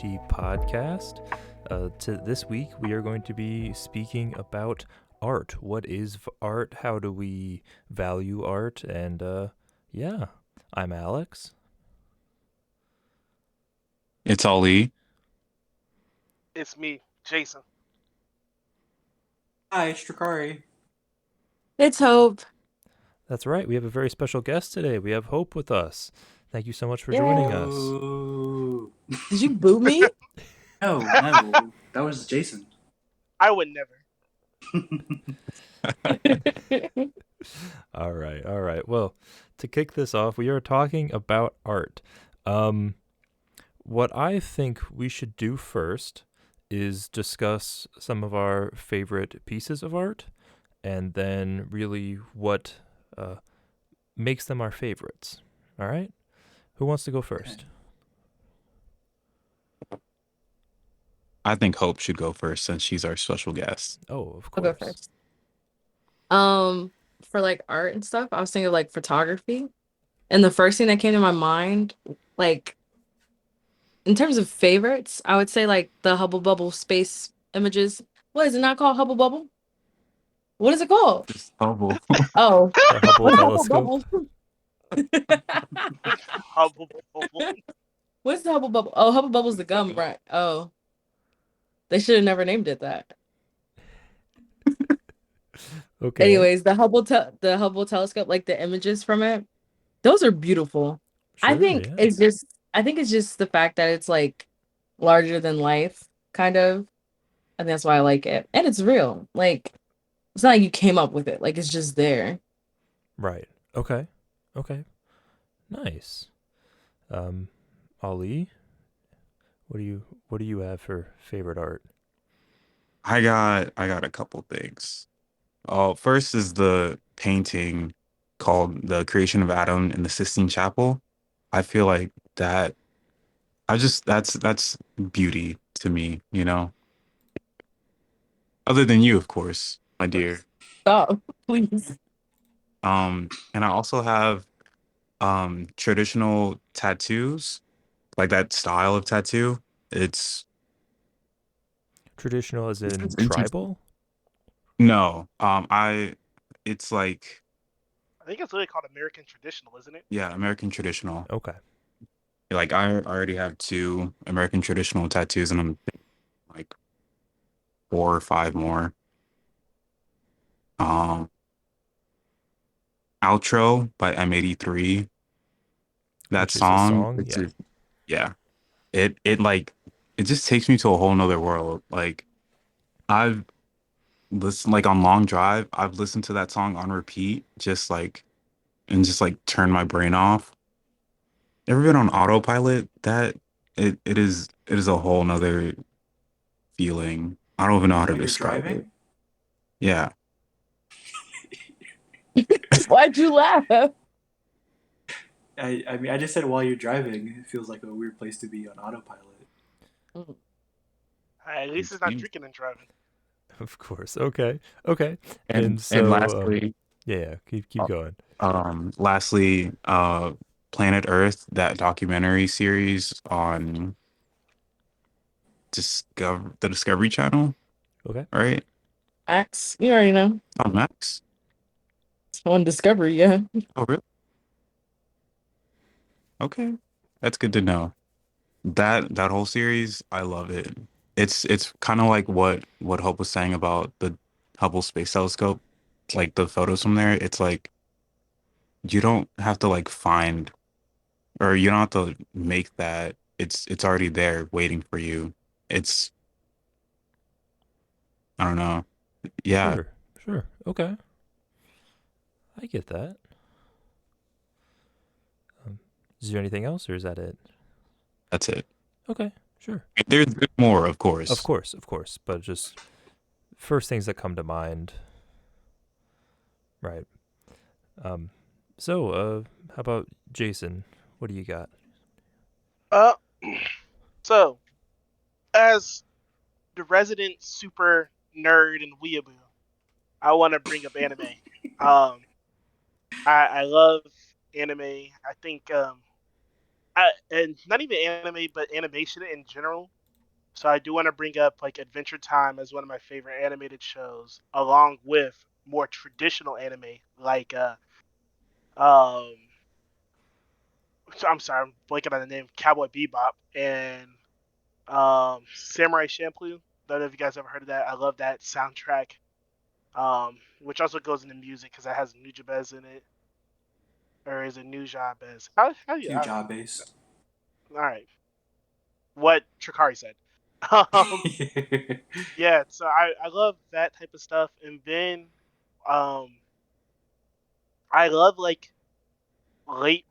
OT podcast. This week, we are going to be speaking about art. What is art? How do we value art? And yeah, I'm Alex. It's Ali. It's me, Jason. Hi, it's Drakari. It's Hope. That's right. We have a very special guest today. We have Hope with us. Thank you so much for joining us. Ooh. Did you boo me? No, that was Jason. I would never. All right. Well, to kick this off, we are talking about art. What I think we should do first is discuss some of our favorite pieces of art, and then really what makes them our favorites. All right? Who wants to go first? I think Hope should go first since she's our special guest. Oh, of I'll course. go first. For like art and stuff, I was thinking of like photography. And the first thing that came to my mind, like in terms of favorites, I would say like the Hubble Bubble space images. What is it not called Hubble Bubble? What is it called? Just Hubble. Oh, The Hubble what's telescope. Hubble bubble. What's the Hubble Bubble? Oh, Hubble Bubble's the gum, right? Oh, they should have never named it that. Okay. Anyways, the Hubble telescope, like the images from it, those are beautiful. I Sure, think yeah. it's just the fact that it's like larger than life, kind of. I think that's why I like it. And it's real. Like it's not like you came up with it. Like it's just there. Right. Okay. Nice. Ali, what do you have for favorite art? I got a couple things. First is the painting called The Creation of Adam in the Sistine Chapel. I feel like that's beauty to me, you know. Other than you, of course, my dear. Stop, please. And I also have traditional tattoos, like that style of tattoo. It's Traditional as in it's interesting. tribal? No, it's like, I think it's really called American traditional, isn't it? yeah, American traditional. Okay. Like I already have two American traditional tattoos, and I'm thinking, like 4 or 5 more. Um, Outro by M83. That Which is a song, song? it's Yeah. yeah. It like it just takes me to a whole nother world. Like I've listened like on long drive, I've listened to that song on repeat, just like and just like turn my brain off. Ever been on autopilot? That it is a whole nother feeling. I don't even know how to When you're describe it. driving? Yeah. Why'd you laugh? I mean, I just said while you're driving, it feels like a weird place to be on autopilot. At least it's not drinking and driving. Of course. Okay. And so lastly, yeah, keep uh, going. lastly, Planet Earth, that documentary series on the Discovery Channel, Okay. right? Max, you already know. On Max. It's on Discovery, yeah. Oh, really? Okay, that's good to know. That whole series, I love it. It's kind of like what Hope was saying about the Hubble Space Telescope, like the photos from there. It's like you don't have to like find, or you don't have to make that. It's already there waiting for you. It's I don't know. Yeah, Sure. Okay. I get that. Is there anything else, or is that it? that's it. Okay. Sure. There's more, of Of course. course. But just first things that come to mind. Right. How about Jason? What do you got? Uh, so as the resident super nerd and weeaboo, I want to bring up anime. I love anime. I think and not even anime, but animation in general. So I do want to bring up like Adventure Time as one of my favorite animated shows, along with more traditional anime like um I'm sorry, I'm blanking on the name, Cowboy Bebop and Samurai Champloo. Don't know if you guys ever heard of that. I love that soundtrack. Which also goes into music because it has Nujabes in it, or is it Nujabes? How do you? Few job base. All right, what Trakari said. Um, yeah, so I love that type of stuff, and then um I love like late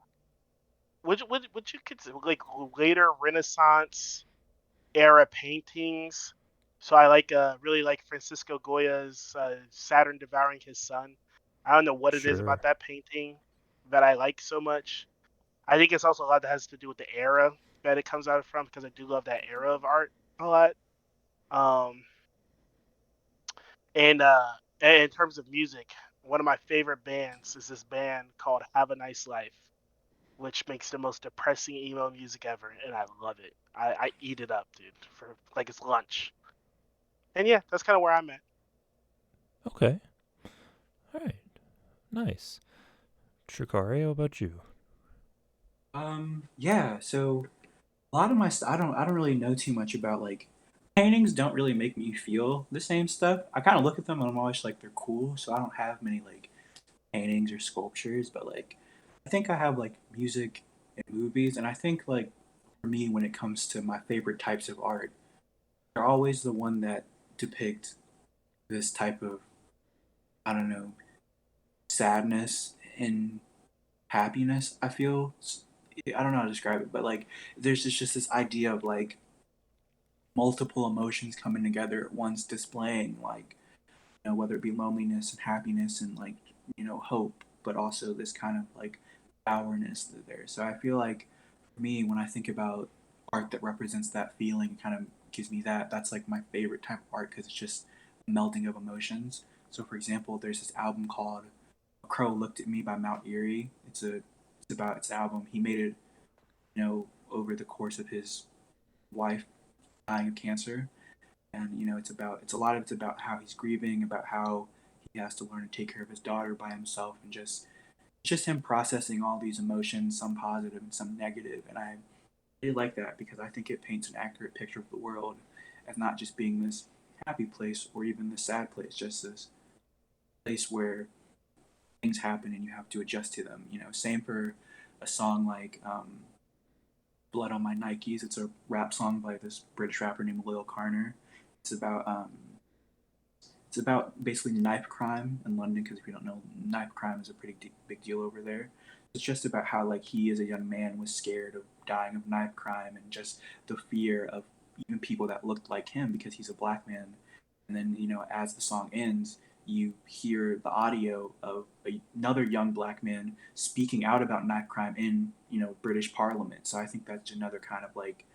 what you consider like later Renaissance era paintings. So I like really like Francisco Goya's Saturn Devouring His Son. I don't know what it is Sure. about that painting that I like so much. I think it's also a lot that has to do with the era that it comes out from because I do love that era of art a lot. Um, and in terms of music, one of my favorite bands is this band called Have a Nice Life, which makes the most depressing emo music ever, and I love it. I eat it up, dude, for like it's lunch. And yeah, that's kind of where I'm at. Okay. All right. Nice. Shikari, how about you? Yeah. So a lot of my I don't really know too much about like paintings. Don't really make me feel the same stuff. I kind of look at them and I'm always like they're cool. So I don't have many like paintings or sculptures, but like I think I have like music and movies, and I think like for me when it comes to my favorite types of art, they're always the one that depict this type of I don't know sadness and happiness. I feel I don't know how to describe it, but like there's just this idea of like multiple emotions coming together at once, displaying like whether it be loneliness and happiness and like hope, but also this kind of like sourness there. So I feel like for me, when I think about art that represents that feeling, kind of gives me that. That's like my favorite type of art because it's just a melding of emotions. So for example, there's this album called "A Crow Looked at Me" by Mount Eerie. It's about its album. He made it, over the course of his wife dying of cancer, and it's a lot of it's about how he's grieving, about how he has to learn to take care of his daughter by himself, and just him processing all these emotions, some positive and some negative. And I really like that because I think it paints an accurate picture of the world as not just being this happy place or even this sad place, just this place where things happen and you have to adjust to them. Same for a song like Blood on My Nikes. It's a rap song by this British rapper named Lil Carner. It's about um, it's about basically knife crime in London because if you don't know, knife crime is a pretty big deal over there. It's just about how like he as a young man was scared of dying of knife crime and just the fear of even people that looked like him because he's a black man. And then as the song ends, you hear the audio of another young black man speaking out about knife crime in British Parliament. So I think that's another kind of like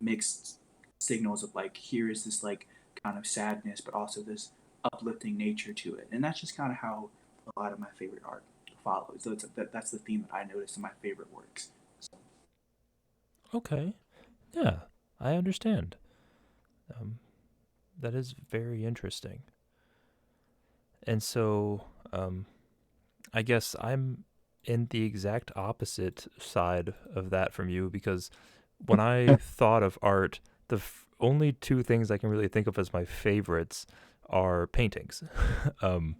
mixed signals of like here is this like kind of sadness, but also this uplifting nature to it, and that's just kind of how a lot of my favorite art follows. So that's the theme that I noticed in my favorite works. So, Okay. Yeah, I understand. Um, that is very interesting. And so, I guess I'm in the exact opposite side of that from you because when I thought of art, the only two things I can really think of as my favorites are paintings. um,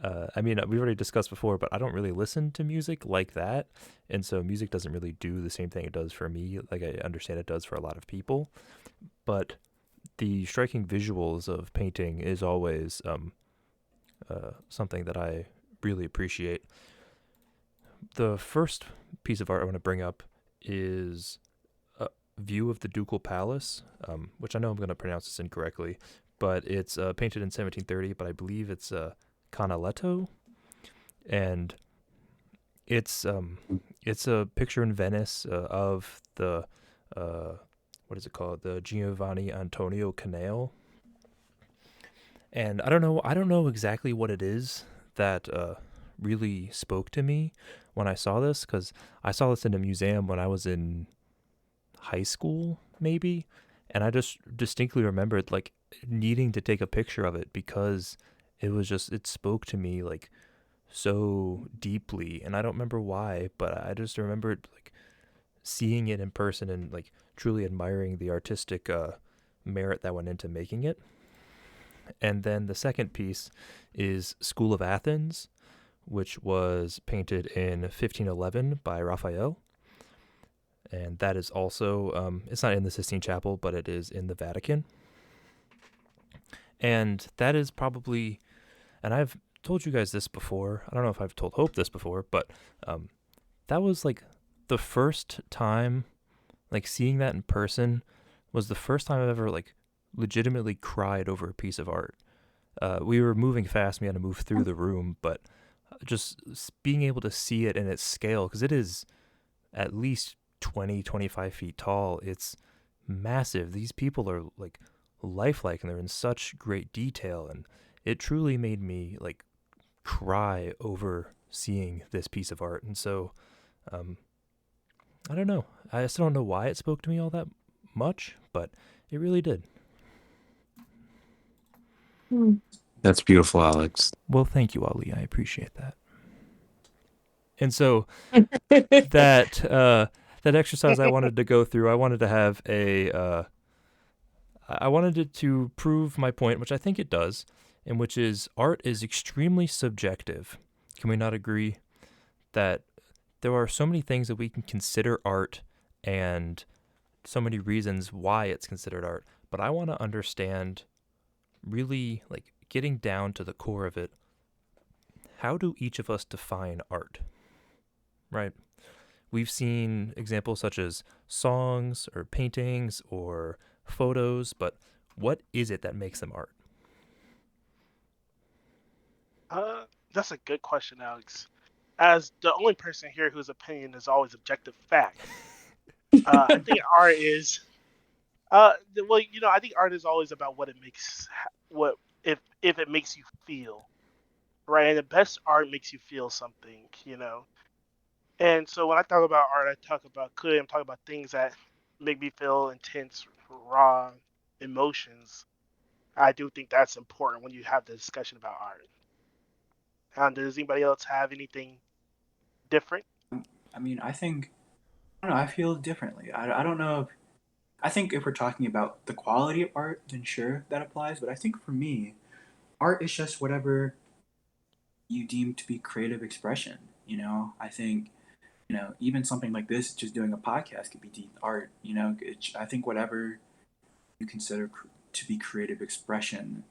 I mean, we've already discussed before, but I don't really listen to music like that. And so music doesn't really do the same thing it does for me, like I understand it does for a lot of people. But the striking visuals of painting is always something that I really appreciate. The first piece of art I want to bring up is a view of the Ducal Palace, which I know I'm going to pronounce this incorrectly, but it's painted in 1730, but I believe it's Canaletto, and it's a picture in Venice of the what is it called, the Giovanni Antonio Canal, and I don't know exactly what it is that really spoke to me when I saw this, because I saw this in a museum when I was in high school, maybe, and I just distinctly remembered like needing to take a picture of it because it spoke to me like so deeply, and I don't remember why, but I just remembered like seeing it in person and like truly admiring the artistic merit that went into making it. And then the second piece is School of Athens, which was painted in 1511 by Raphael. And that is also, it's not in the Sistine Chapel, but it is in the Vatican. And that is probably, and I've told you guys this before. I don't know if I've told Hope this before, but that was like the first time, like seeing that in person was the first time I've ever like legitimately cried over a piece of art. We were moving fast. We had to move through the room, but just being able to see it in its scale, because it is at least 20, 25 feet tall. It's massive. These people are like lifelike and they're in such great detail. And it truly made me like cry over seeing this piece of art. And so, I don't know. I still don't know why it spoke to me all that much, but it really did. That's beautiful, Alex. Well, thank you, Ali. I appreciate that. And so that exercise I wanted to go through, I wanted to have I wanted it to prove my point, which I think it does, and which is art is extremely subjective. Can we not agree that there are so many things that we can consider art and so many reasons why it's considered art, but I want to understand really like getting down to the core of it. How do each of us define art? Right? We've seen examples such as songs or paintings or photos, but what is it that makes them art? That's a good question, Alex. As the only person here whose opinion is always objective fact, I think art is, well, I think art is always about what it makes, what if it makes you feel, right? And the best art makes you feel something, And so when I talk about art, I'm talking about things that make me feel intense, raw emotions. I do think that's important when you have the discussion about art. Does anybody else have anything different? I mean, I don't know. I feel differently. I don't know. I think if we're talking about the quality of art, then sure, that applies. But I think for me, art is just whatever you deem to be creative expression. I think, even something like this, just doing a podcast could be deemed art. I think whatever you consider to be creative expression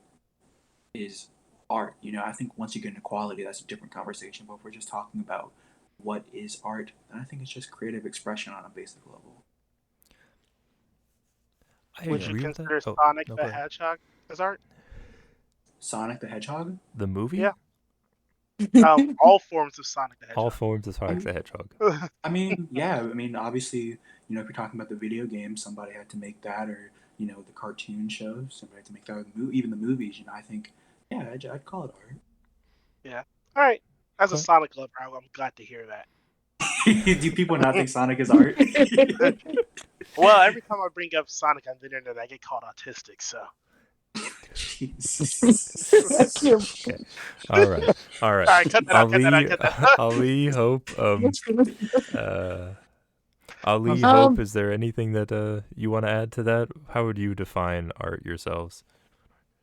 is art. I think once you get into quality, that's a different conversation. But if we're just talking about what is art, then I think it's just creative expression on a basic level. I Would you agree with that. consider Oh, Sonic no, the go ahead. Hedgehog as art? Sonic the Hedgehog? The movie? Yeah. All forms of Sonic the All Hedgehog. forms of Sonic the Hedgehog. I mean, yeah. I mean, obviously, if you're talking about the video game, somebody had to make that, or the cartoon shows, somebody had to make that. Even the movies, I think, yeah, I'd call it art. Yeah. All right. As a Okay. Sonic lover, I'm glad to hear that. Do people not think Sonic is art? Well, every time I bring up Sonic on the internet, I get called autistic. So. Jesus. Okay. All right. All right, cut that out. Cut that out. Cut that out. Ali, Hope, Ali, Um, Hope, is there anything that you want to add to that? How would you define art yourselves?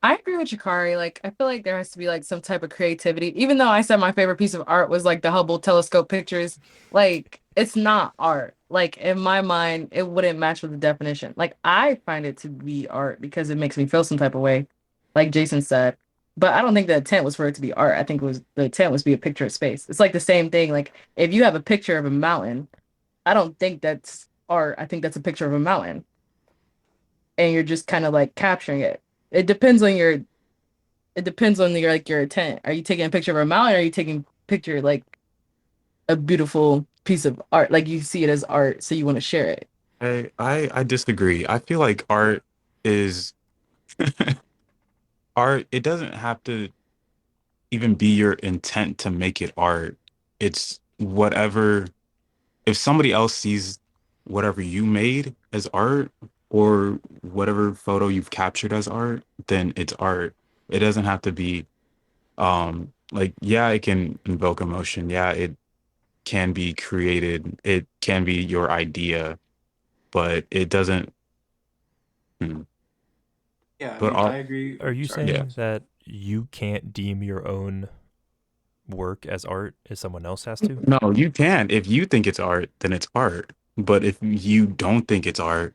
I agree with Shikari. Like, I feel like there has to be like some type of creativity. Even though I said my favorite piece of art was like the Hubble telescope pictures, like it's not art. Like in my mind, it wouldn't match with the definition. Like I find it to be art because it makes me feel some type of way, like Jason said. But I don't think the intent was for it to be art. I think the intent was to be a picture of space. It's like the same thing. Like if you have a picture of a mountain, I don't think that's art. I think that's a picture of a mountain. And you're just kind of like capturing it. It depends on your like your intent. Are you taking a picture of a mountain or are you taking a picture like a beautiful piece of art? Like you see it as art, so you want to share it. I disagree. I feel like art is art. It doesn't have to even be your intent to make it art. It's whatever. If somebody else sees whatever you made as art or whatever photo you've captured as art, then it's art. It doesn't have to be like, yeah, it can invoke emotion. Yeah, it can be created. It can be your idea, but it doesn't. hmm. Yeah, I But mean, all, I agree. Are you Sorry. yeah. saying that you can't deem your own work as art if someone else has to? No, you can. If you think it's art, then it's art. But if you don't think it's art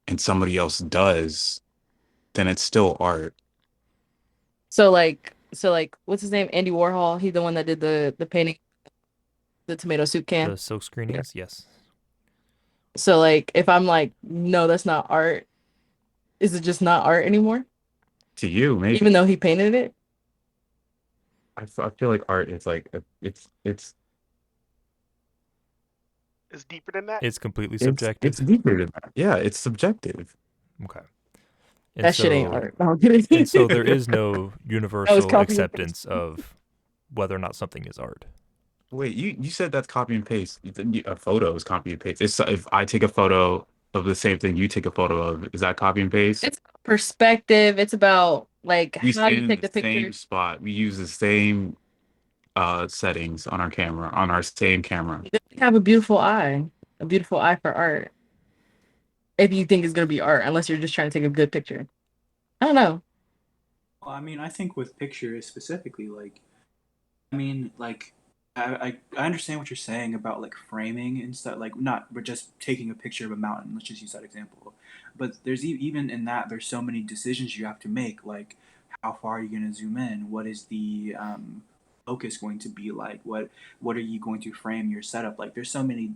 and somebody else does, then it's still art. So like, what's his name? Andy Warhol. He's the one that did the painting, the tomato soup can. The silk screenings? Yes. So like, if I'm like, no, that's not art. Is it just not art anymore? To you, maybe. Even though he painted it? I feel like art is like it's It's deeper than that. It's completely it's subjective. deeper than that. Yeah, it's subjective. Okay. And That shit ain't so art. No, I'm kidding. and so there is no universal copy and paste. acceptance of whether or not something is art. Wait, you said that's copy and paste. A photo is copy and paste. It's if I take a photo of the same thing you take a photo of, is that copy and paste? It's perspective. It's about like We how you stand in take the the same picture. spot. We use the same settings on our camera, on our same camera. You have a beautiful eye for art. If you think it's gonna be art, unless you're just trying to take a good picture. I don't know. Well, I mean, I think with pictures specifically, like, I mean, like, I understand what you're saying about like framing and stuff, like not, but just taking a picture of a mountain. Let's just use that example. But there's even in that, there's so many decisions you have to make, like how far are you going to zoom in? What is the focus going to be like? What are you going to frame your setup like? There's so many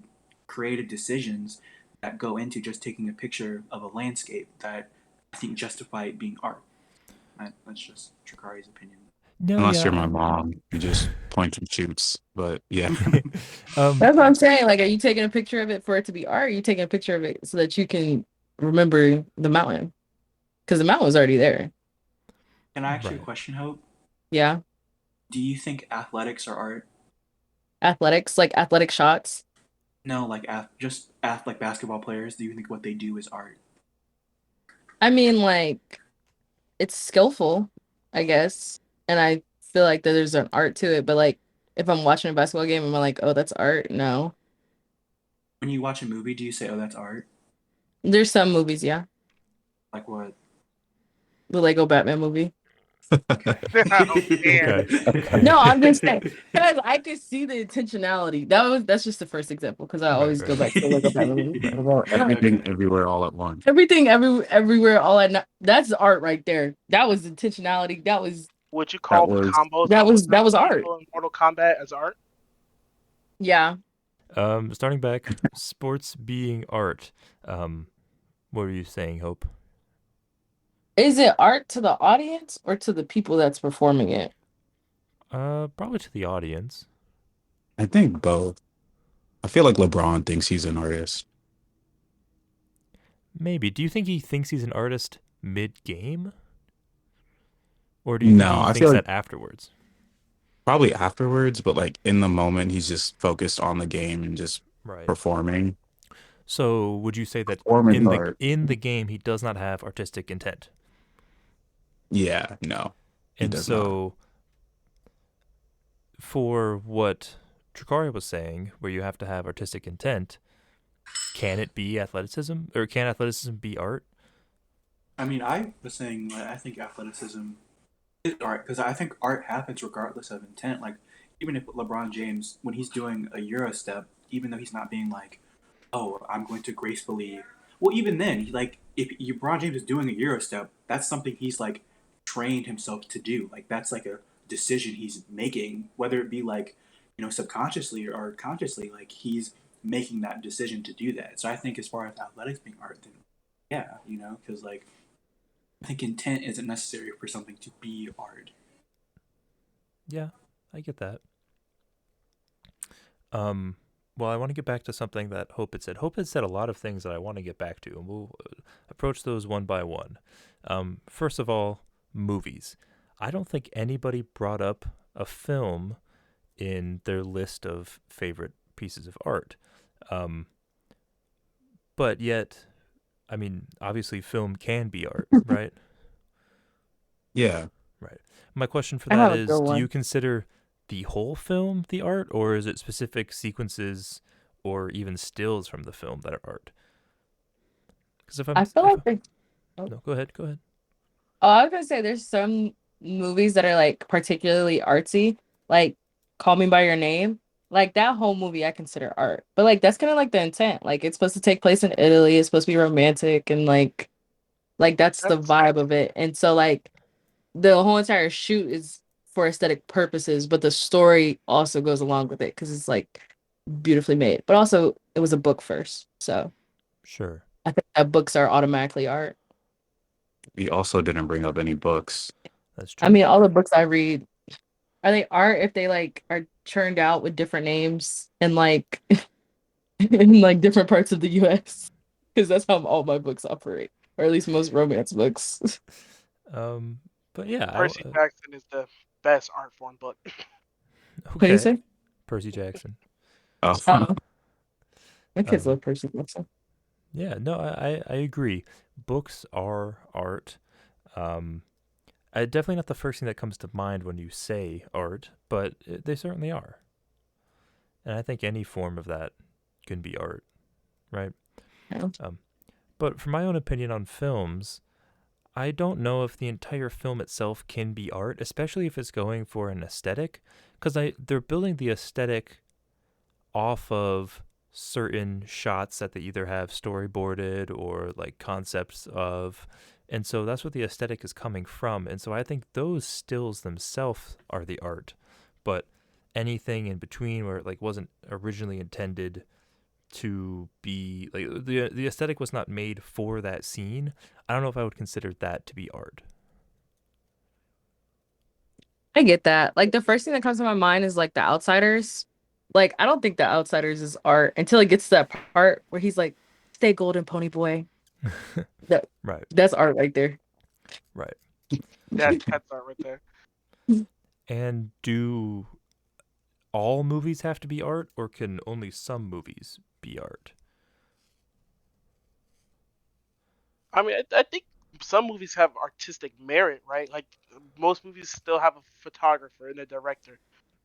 creative decisions that go into just taking a picture of a landscape that I think justify it being art. That's just Trakari's opinion. No, Unless yeah. you're my mom, you just point and shoots. But yeah, That's what I'm saying. Like, are you taking a picture of it for it to be art? Or are you taking a picture of it so that you can remember the mountain? Because the mountain was already there. Can I actually Right. question Hope? Yeah. Do you think athletics are art? Athletics, like athletic shots. No, like like basketball players. Do you think what they do is art? I mean, like, it's skillful, I guess. And I feel like that there's an art to it. But like, if I'm watching a basketball game, am I like, oh, that's art? No. When you watch a movie, do you say, "Oh, that's art"? There's some movies, yeah. Like what? The Lego Batman movie. Okay. Oh, man. Okay. No, I'm just saying because I could see the intentionality. That's just the first example because I Right, always right. go back to the Lego Batman movie. what about everything Okay. everywhere all at once? Everything, everywhere, all at that's art right there. That was intentionality. Would you That call the was combos That was between art. people in Mortal Kombat as art? Yeah. Starting back, sports being art. What were you saying, Hope? Is it art to the audience or to the people that's performing it? Probably to the audience. I think both. I feel like LeBron thinks he's an artist. Maybe. Do you think he thinks he's an artist mid-game? Or do you think No, he I thinks feel like that afterwards? probably afterwards, but like in the moment, he's just focused on the game and just Right. performing. So would you say that Performance art. in the game he does not have artistic intent? Yeah, no, he And does not. so for what Trakari was saying, where you have to have artistic intent, can it be athleticism? Or can athleticism be art? I mean, I was saying like, I think athleticism is art because I think art happens regardless of intent. Like even if LeBron James, when he's doing a Euro step, even though he's not being like, "Oh, I'm going to gracefully," well, even then, like if LeBron James is doing a Euro step, that's something he's like trained himself to do. Like that's like a decision he's making, whether it be like subconsciously or consciously. Like he's making that decision to do that. So I think as far as athletics being art, then yeah, because like I think intent isn't necessary for something to be art. Yeah, I get that. Well, I want to get back to something that Hope had said. Hope had said a lot of things that I want to get back to, and we'll approach those one by one. First of all, movies. I don't think anybody brought up a film in their list of favorite pieces of art. Um, but yet, I mean, obviously, film can be art, right? Yeah. Right. My question for I that have a good is, do you one. consider the whole film the art, or is it specific sequences or even stills from the film that are art? Because I feel if like oh, no, go ahead, go ahead. I was gonna say there's some movies that are like particularly artsy, like Call Me by Your Name. Like that whole movie I consider art. But like that's kind of like the intent. Like it's supposed to take place in Italy, it's supposed to be romantic and like that's the That's vibe of it. And so like the whole entire shoot is for aesthetic purposes, but the story also goes along with it because it's like beautifully made. But also it was a book first. So Sure, I think that books are automatically art. We also didn't bring up any books. that's I true. mean all the books I read are they art if they like are churned out with different names and like in like different parts of the US? Because that's how all my books operate, or at least most romance books. Um, but yeah, Percy Jackson is the best art form book. What do you okay, say? Percy Jackson. Oh, Oh, my kids Um, love Percy Jackson. yeah, no, I agree. Books are art. Um, definitely not the first thing that comes to mind when you say art, but they certainly are. And I think any form of that can be art, right? Yeah. Um, but for my own opinion on films, I don't know if the entire film itself can be art, especially if it's going for an aesthetic, because they're building the aesthetic off of certain shots that they either have storyboarded or like concepts of. And so that's what the aesthetic is coming from. And so I think those stills themselves are the art. But anything in between where it like wasn't originally intended to be like the aesthetic was not made for that scene, I don't know if I would consider that to be art. I get that. Like the first thing that comes to my mind is like The Outsiders. Like I don't think The Outsiders is art until it gets to that part where he's like, "Stay golden, pony boy." That Right, that's art right there. right. That's art right there. And do all movies have to be art, or can only some movies be art? I mean, I think some movies have artistic merit, right? Like most movies still have a photographer and a director.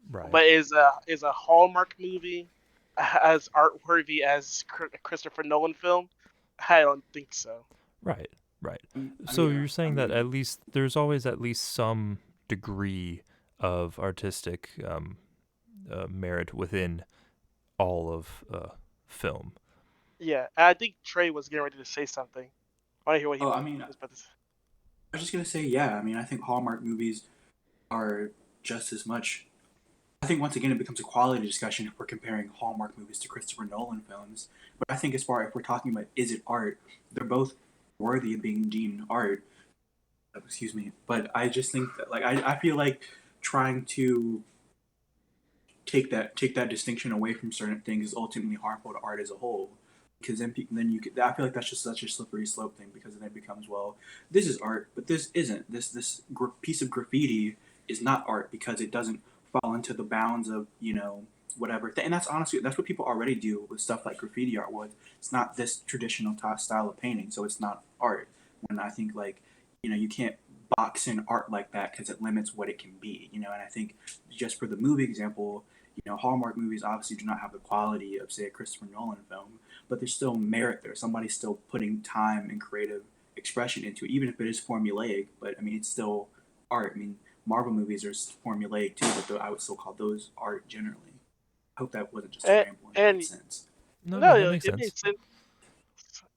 Right, But is a Hallmark movie as art worthy as Christopher Nolan film? I don't think so. right, right. I So mean, you're I saying that mean, at least there's always at least some degree of artistic merit within all of film. Yeah, and I think Trey was getting ready to say something. I want to hear what he oh, I mean, was about to say. I was just gonna say, yeah. I mean, I think Hallmark movies are just as much. I think once again it becomes a quality discussion if we're comparing Hallmark movies to Christopher Nolan films. But I think as far if we're talking about is it art, they're both worthy of being deemed art. Excuse me. But I just think that like I feel like trying to take that distinction away from certain things is ultimately harmful to art as a whole. Because then you I feel like that's just such a slippery slope thing because then it becomes, well, this is art but this isn't, this piece of graffiti is not art because it doesn't fall into the bounds of whatever. And that's honestly that's what people already do with stuff like graffiti art. With it's not this traditional style of painting, so it's not art. When I think like you can't box in art like that because it limits what it can be. And I think just for the movie example, Hallmark movies obviously do not have the quality of, say, a Christopher Nolan film, but there's still merit there. Somebody's still putting time and creative expression into it, even if it is formulaic. But I mean, it's still art. I mean, Marvel movies are formulaic too, but I would still call those art generally. I hope that wasn't just a And, ramble and made and sense. No, no, no, that makes it sense. made sense.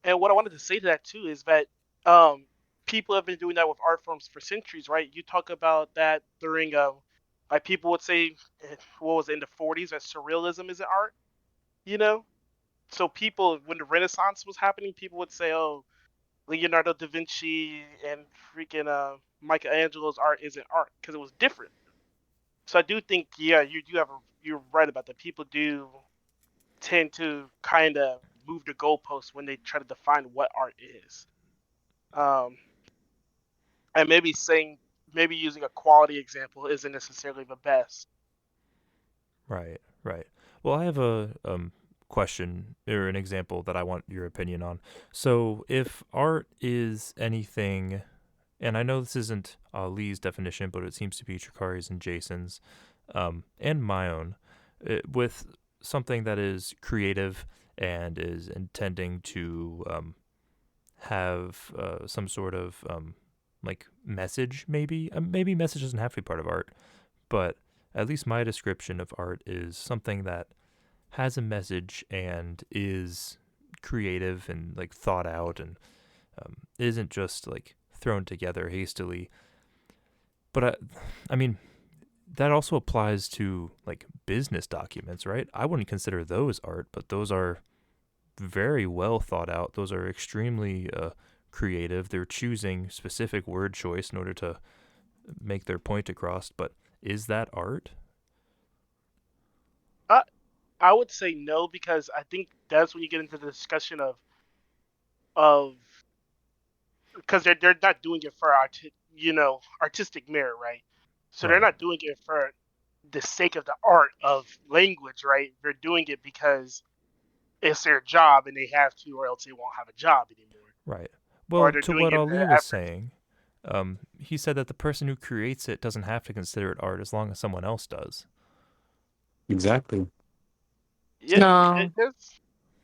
And what I wanted to say to that too is that um, people have been doing that with art forms for centuries, right? You talk about that during like people would say, what was it, in the 40s that surrealism isn't art, you know? So people, when the Renaissance was happening, people would say, oh, Leonardo da Vinci and freaking Michelangelo's art isn't art because it was different. So I do think, yeah, you're right about that. People do tend to kind of move the goalposts when they try to define what art is. Um, and maybe saying maybe using a quality example isn't necessarily the best. Right, right. Well, I have a question or an example that I want your opinion on. So, if art is anything, and I know this isn't Lee's definition, but it seems to be Chikari's and Jason's, and my own, with something that is creative and is intending to have some sort of like message, maybe. Maybe message doesn't have to be part of art, but at least my description of art is something that has a message and is creative and like thought out and isn't just like thrown together hastily. But I mean, that also applies to like business documents, right? I wouldn't consider those art, but those are very well thought out. Those are extremely creative. They're choosing specific word choice in order to make their point across. But is that art? I would say no, because I think that's when you get into the discussion of because they're not doing it for artistic merit, right? So they're Right. not doing it for the sake of the art of language, right? They're doing it because it's their job and they have to, or else they won't have a job anymore. Right. Or Well, they're to doing what it the Ali was effort. saying, he said that the person who creates it doesn't have to consider it art as long as someone else does. Exactly. Yeah, No.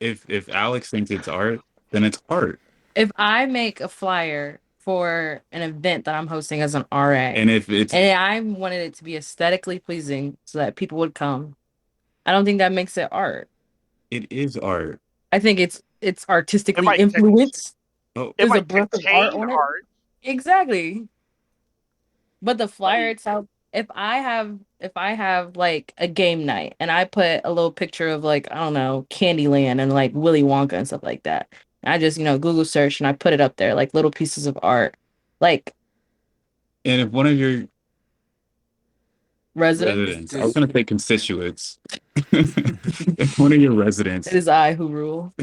it's If Alex thinks it's art, then it's art. If I make a flyer for an event that I'm hosting as an RA, And if it's and I wanted it to be aesthetically pleasing so that people would come, I don't think that makes it art. it is art. I think it's it artistically might influenced. Oh, it There's a might breath of art contain on it. art, Exactly. But the flyer like itself, if I have like a game night and I put a little picture of like, I don't know, Candyland and like Willy Wonka and stuff like that. And I just, Google search and I put it up there, like little pieces of art. Like and if one of your residents, residents, I was gonna say constituents, if one of your residents it is I who rule.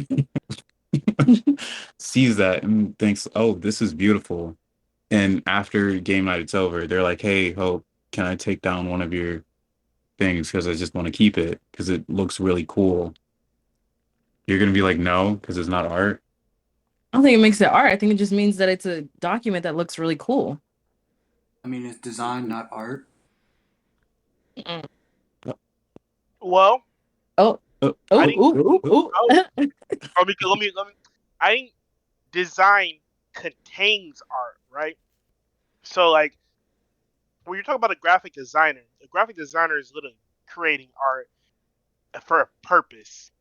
sees that and thinks, "Oh, this is beautiful," and after game night it's over, they're like, "Hey, Hope, can I take down one of your things because I just want to keep it because it looks really cool?" You're gonna be like, "No," because it's not art. I don't think it makes it art. I think it just means that it's a document that looks really cool. I mean, it's design, not art. Mm. well, Oh, Oh, oh, I think ooh, ooh, ooh. oh, let me I think design contains art, right? So like when you're talking about a graphic designer is literally creating art for a purpose.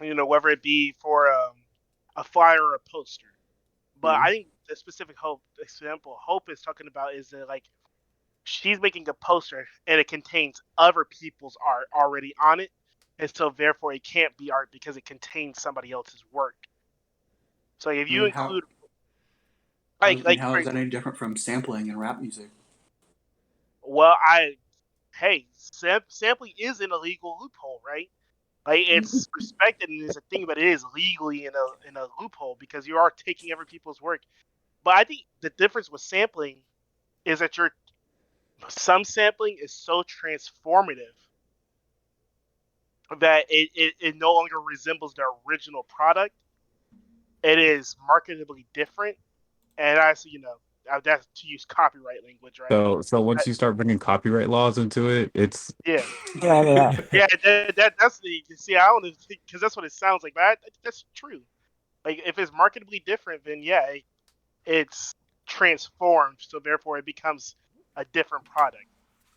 Whether it be for a flyer or a poster. But Mhm. I think the specific example Hope is talking about is that like she's making a poster and it contains other people's art already on it, and so therefore it can't be art because it contains somebody else's work. So if I you mean, how include how I mean, how for is that any different from sampling in rap music? well sampling is an illegal loophole, right? Like it's respected and it's a thing, but it is legally in a loophole because you are taking other people's work. But I think the difference with sampling is that some sampling is so transformative that it no longer resembles the original product. It is marketably different, and that's to use copyright language, right? so Uh, once you start bringing copyright laws into it, it's yeah, Yeah. yeah. That's the see. I don't think because that's what it sounds like, but that's true. Like if it's marketably different, then yeah, it's transformed, so therefore it becomes a different product.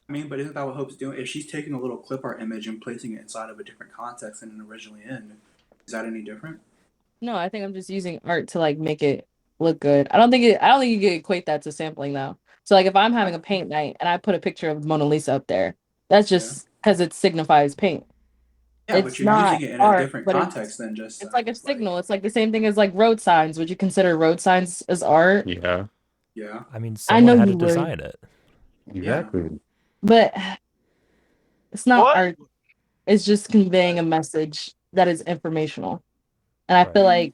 I mean, but isn't that what Hope's doing? If she's taking a little clip art image and placing it inside of a different context than it originally in, is that any different? No, I think I'm just using art to like make it look good. I don't think you could equate that to sampling though. So like if I'm having a paint night and I put a picture of Mona Lisa up there, that's Yeah. just because it signifies paint. Yeah, but It's you're using not it in a art, different but it's context than just it's like a like signal. It's like the same thing as like road signs. Would you consider road signs as art? yeah, yeah, I mean, I someone know had you to would, design it. exactly. but it's not What? art. It's just conveying a message that is informational. And I feel Right. like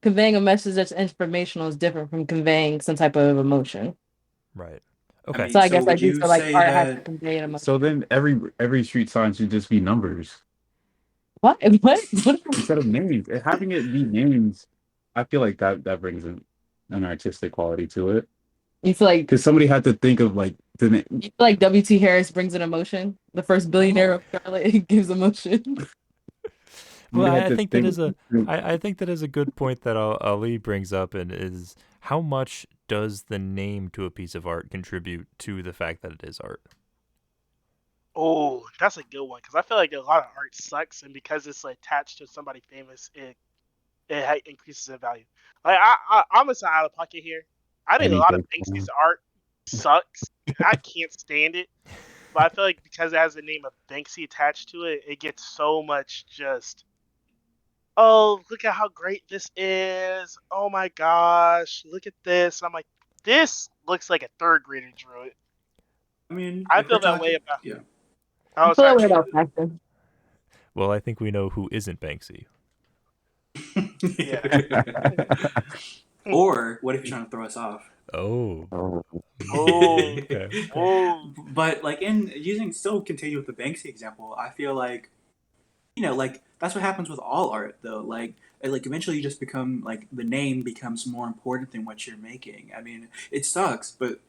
conveying a message that's informational is different from conveying some type of emotion. Right. I Okay. mean, So I so guess I would do you feel like say art has to that? convey an emotion. So then every street sign should just be numbers What? What? instead of names. And having it be names, I feel like that brings an artistic quality to it. You feel like Because somebody had to think of like you feel like W.T. Harris brings an emotion. The first billionaire no, of Charlotte gives emotion. Well, somebody had I to think that think. is a I think that is a good point that Ali brings up, and is how much does the name to a piece of art contribute to the fact that it is art? Oh, that's a good one because I feel like a lot of art sucks, and because it's like attached to somebody famous, it increases in value. Like I'm gonna out of pocket here. I think a lot of Anything. Banksy's art sucks. I can't stand it, but I feel like because it has the name of Banksy attached to it, it gets so much just. Oh, look at how great this is! Oh my gosh, look at this! I'm like, this looks like a third grader drew it. I mean, I if we're feel that way talking, about. yeah. I Oh, feel that sorry. way about fashion. Well, I think we know who isn't Banksy. Yeah. Or what if you're trying to throw us off? Oh. Oh, Oh, Okay. oh. But like in using still continue with the Banksy example, I feel like like that's what happens with all art though. Like eventually you just become like the name becomes more important than what you're making. I mean, it sucks, but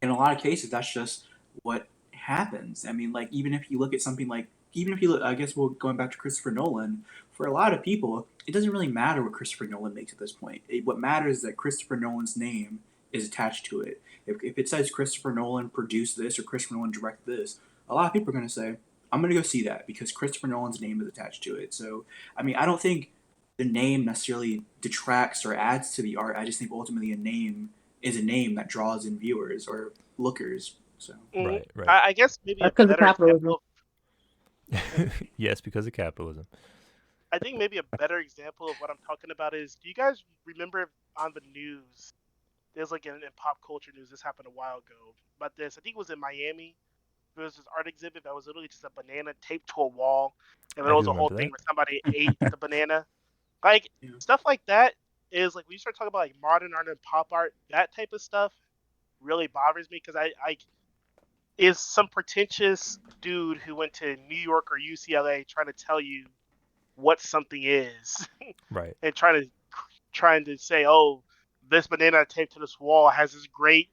in a lot of cases that's just what happens. I mean, like even if you look at something like even if you look, I guess we're going back to Christopher Nolan. For a lot of people, it doesn't really matter what Christopher Nolan makes at this point. What matters is that Christopher Nolan's name is attached to it. If it says Christopher Nolan produced this or Christopher Nolan directed this, a lot of people are going to say, I'm going to go see that because Christopher Nolan's name is attached to it. So, I mean, I don't think the name necessarily detracts or adds to the art. I just think ultimately a name is a name that draws in viewers or lookers. So, Mhm. Right. Right. I guess maybe a That's because of better capitalism. example. Of, Yes, because of capitalism. I think maybe a better example of what I'm talking about is, do you guys remember on the news? There's like in pop culture news. This happened a while ago. But this, I think it was in Miami. There was this art exhibit that was literally just a banana taped to a wall, and I there was do a whole remember thing that. where somebody ate the banana. Like yeah. stuff like that is like when you start talking about like modern art and pop art, that type of stuff really bothers me because I is some pretentious dude who went to New York or UCLA trying to tell you what something is Right. and trying to say, oh, this banana taped to this wall has this great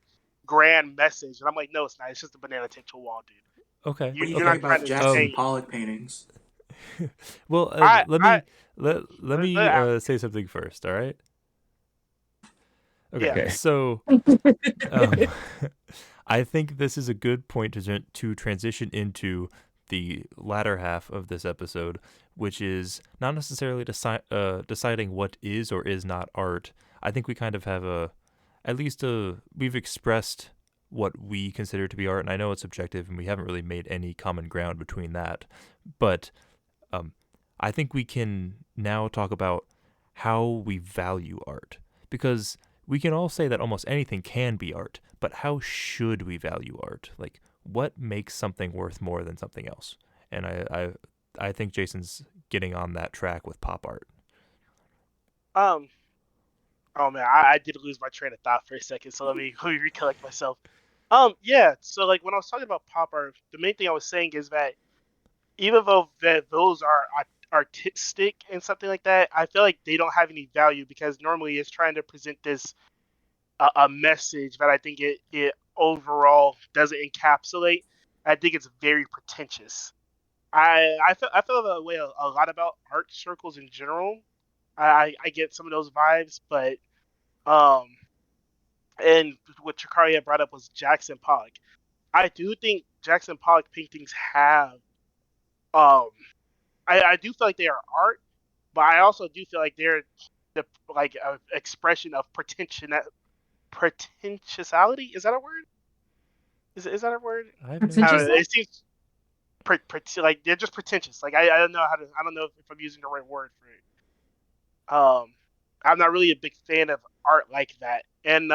grand message, and I'm like, no, it's not. It's just a banana taped to a wall, dude. Okay. You, What do you you're think Okay. not trying about to Jackson Um. say. Pollock paintings? Well, I let me say something first. All right. Okay. yeah. okay. So, um, I think this is a good point to transition into the latter half of this episode, which is not necessarily deciding what is or is not art. I think we kind of have we've expressed what we consider to be art, and I know it's subjective, and we haven't really made any common ground between that. But um, I think we can now talk about how we value art, because we can all say that almost anything can be art, but how should we value art? Like, what makes something worth more than something else? And I think Jason's getting on that track with pop art. Um. Oh man, I did lose my train of thought for a second, so let me recollect myself. Yeah. So like when I was talking about pop art, the main thing I was saying is that even though that those are artistic and something like that, I feel like they don't have any value because normally it's trying to present this a message that I think it overall doesn't encapsulate. I think it's very pretentious. I feel that way a lot about art circles in general. I get some of those vibes, but um, and what Chikari had brought up was Jackson Pollock. I do think Jackson Pollock paintings have um, I do feel like they are art, but I also do feel like they're the like a expression of pretentiousity. Is that a word? Is that a word? I have no I idea. don't know. Pretentiousness? It seems like they're just pretentious. Like I don't know how to. I don't know if I'm using the right word for it. I'm not really a big fan of art like that, and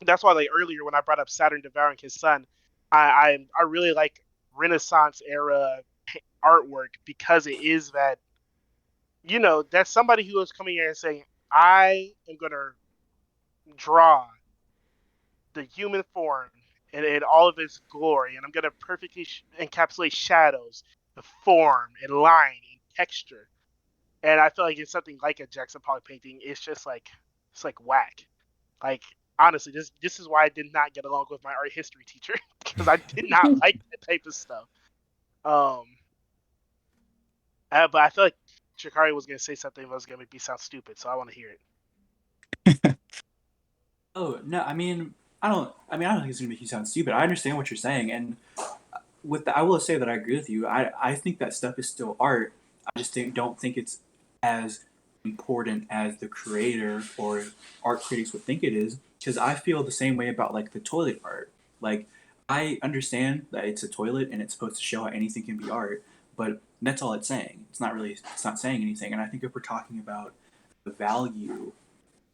that's why like earlier when I brought up Saturn devouring his son, I really like Renaissance era artwork because it is that that's somebody who is coming here and saying I am gonna draw the human form in all of its glory, and I'm gonna perfectly encapsulate shadows, the form, and line, and texture. And I feel like it's something like a Jackson Pollock painting. It's like whack. Like honestly, this is why I did not get along with my art history teacher because I did not like that type of stuff. Um, but I feel like Shikari was gonna say something that was gonna make me sound stupid, so I want to hear it. Oh no, I mean, I don't think it's gonna make you sound stupid. I understand what you're saying, and I will say that I agree with you. I think that stuff is still art. I just don't think it's as important as the creator or art critics would think it is. Because I feel the same way about like the toilet art. Like I understand that it's a toilet and it's supposed to show how anything can be art, but that's all it's saying. It's not saying anything. And I think if we're talking about the value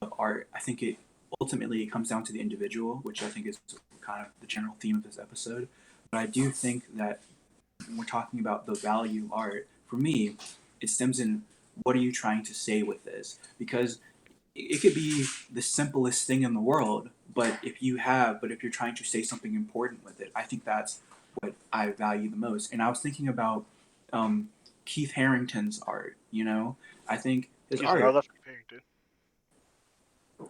of art, I think it ultimately comes down to the individual, which I think is kind of the general theme of this episode. But I do think that when we're talking about the value of art, for me, it stems in what are you trying to say with this? Because it could be the simplest thing in the world, but if you're trying to say something important with it, I think that's what I value the most. And I was thinking about um, Keith Harrington's art. I think his Excuse me, I art, love comparing, dude.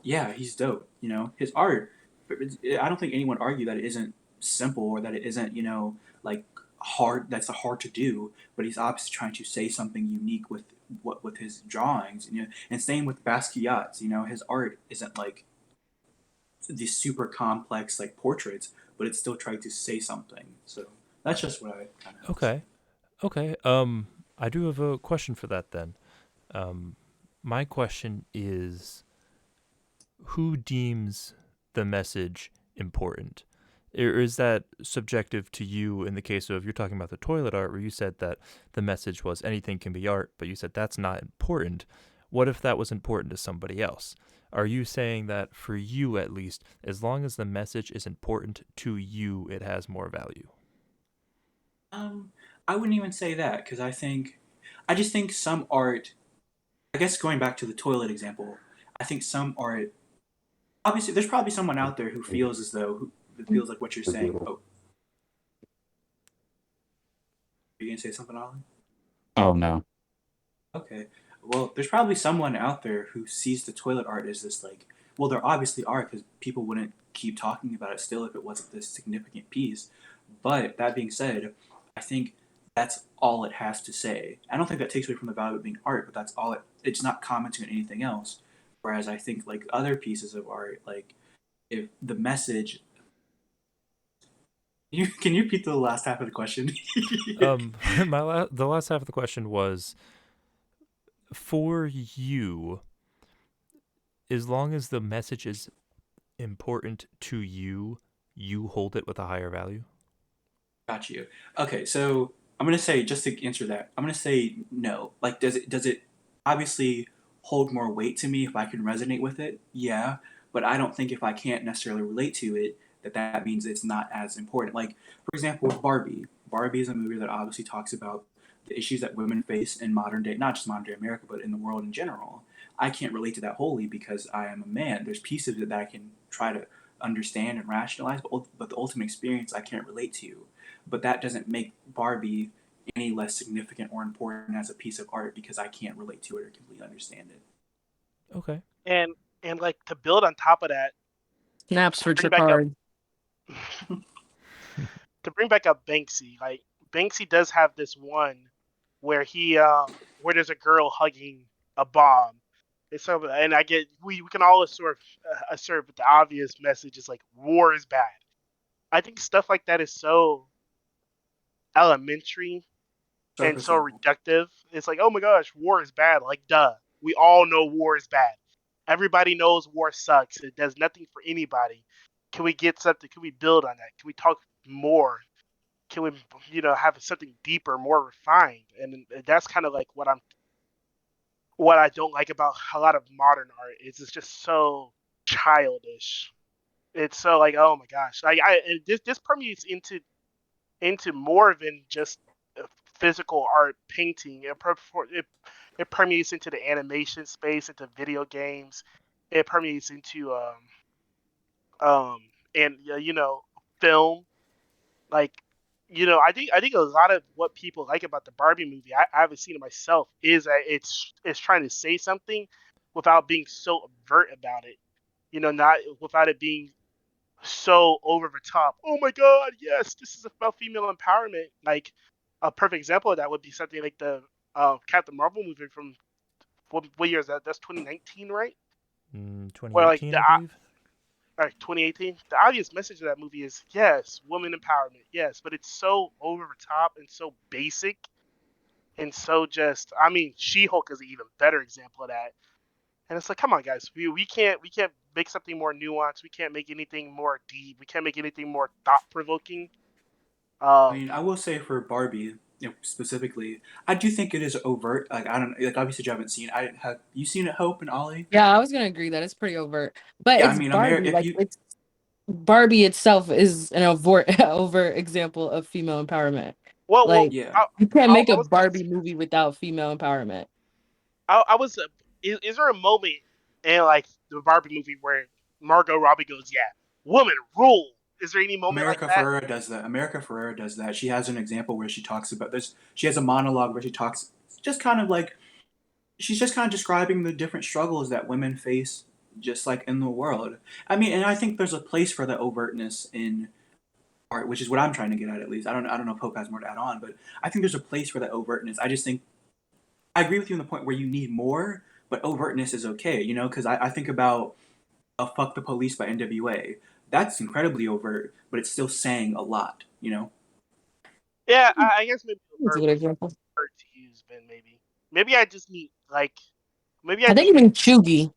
yeah, he's dope. His art. I don't think anyone argue that it isn't simple or that it isn't, like hard. That's hard to do. But he's obviously trying to say something unique with his drawings. And same with Basquiat's. His art isn't like these super complex like portraits, but it's still trying to say something. So that's just what I kind of have to say. Okay. Okay. I do have a question for that then. My question is, who deems the message important? Or is that subjective to you in the case of you're talking about the toilet art where you said that the message was anything can be art, but you said that's not important? What if that was important to somebody else? Are you saying that for you at least, as long as the message is important to you, it has more value? Um, I wouldn't even say that because I just think some art. I guess going back to the toilet example, I think some art. Obviously, there's probably someone out there who feels as though who feels like what you're saying. Oh, are you gonna say something, Ollie? Oh no. Okay. Well, there's probably someone out there who sees the toilet art as this like, well, there obviously are because people wouldn't keep talking about it still if it wasn't this significant piece. But that being said, I think that's all it has to say. I don't think that takes away from the value of being art, but that's all it's not commenting on anything else. Whereas I think like other pieces of art, like if the message, can you repeat the last half of the question? The last half of the question was, for you, as long as the message is important to you, you hold it with a higher value. Got you. Okay, so I'm gonna say just to answer that, I'm gonna say no. Like, does it obviously hold more weight to me if I can resonate with it? Yeah, but I don't think if I can't necessarily relate to it, that means it's not as important. Like, for example, with Barbie. Barbie is a movie that obviously talks about the issues that women face in modern day, not just modern day America, but in the world in general. I can't relate to that wholly because I am a man. There's pieces of it that I can try to understand and rationalize, but the ultimate experience I can't relate to. But that doesn't make Barbie any less significant or important as a piece of art because I can't relate to it or completely understand it. Okay. And like to build on top of that, Snaps for bring back up Chikari. to bring back up Banksy. Like Banksy does have this one where where there's a girl hugging a bomb. And I get we can all sort of assert, but the obvious message is like war is bad. I think stuff like that is so elementary and Surface so level. reductive. It's like, oh my gosh, war is bad. Like, duh. We all know war is bad. Everybody knows war sucks. It does nothing for anybody. Can we get something? Can we build on that? Can we talk more? Can we, have something deeper, more refined? And that's kind of like what I don't like about a lot of modern art is it's just so childish. It's so like, oh my gosh, this permeates into more than just physical art painting. It permeates into the animation space, into video games. It permeates into and film. Like, I think a lot of what people like about the Barbie movie, I haven't seen it myself, is that it's trying to say something without being so overt about it. Not without it being so over the top. Oh my God, yes, this is about female empowerment. Like a perfect example of that would be something like the Captain Marvel movie from what year is that? That's 2019, right? Where like 2018, I believe. 2018. The obvious message of that movie is yes, woman empowerment, yes, but it's so over the top and so basic and so just. I mean, She-Hulk is an even better example of that. And it's like, come on, guys, we can't make something more nuanced. We can't make anything more deep. We can't make anything more thought provoking. I mean, I will say for Barbie, specifically, I do think it is overt. Like I don't like obviously you haven't seen. I have you seen it, Hope and Ollie? Yeah, I was gonna agree that it's pretty overt, but Yeah, I it's mean, Barbie. If Like you it's Barbie itself is an overt example of female empowerment. Well, Like yeah, you can't I make a was gonna Barbie movie without female empowerment. I was. Is there a moment in like the Barbie movie where Margot Robbie goes, "Yeah, woman rule"? Is there any moment like America that? Ferrera does that. America Ferrera does that. She has an example where she talks about this. She has a monologue where she talks just kind of like she's just kind of describing the different struggles that women face just like in the world. I mean, and I think there's a place for the overtness in art, which is what I'm trying to get at least. I don't know if Hope has more to add on, but I think there's a place for that overtness. I just think I agree with you on the point where you need more, but overtness is okay, because I think about Fuck the Police by NWA. That's incredibly overt, but it's still saying a lot. Yeah, I guess maybe That's a overt good would be example. hard to use, Ben. Maybe I just need like maybe I I think need. you mean Chugi.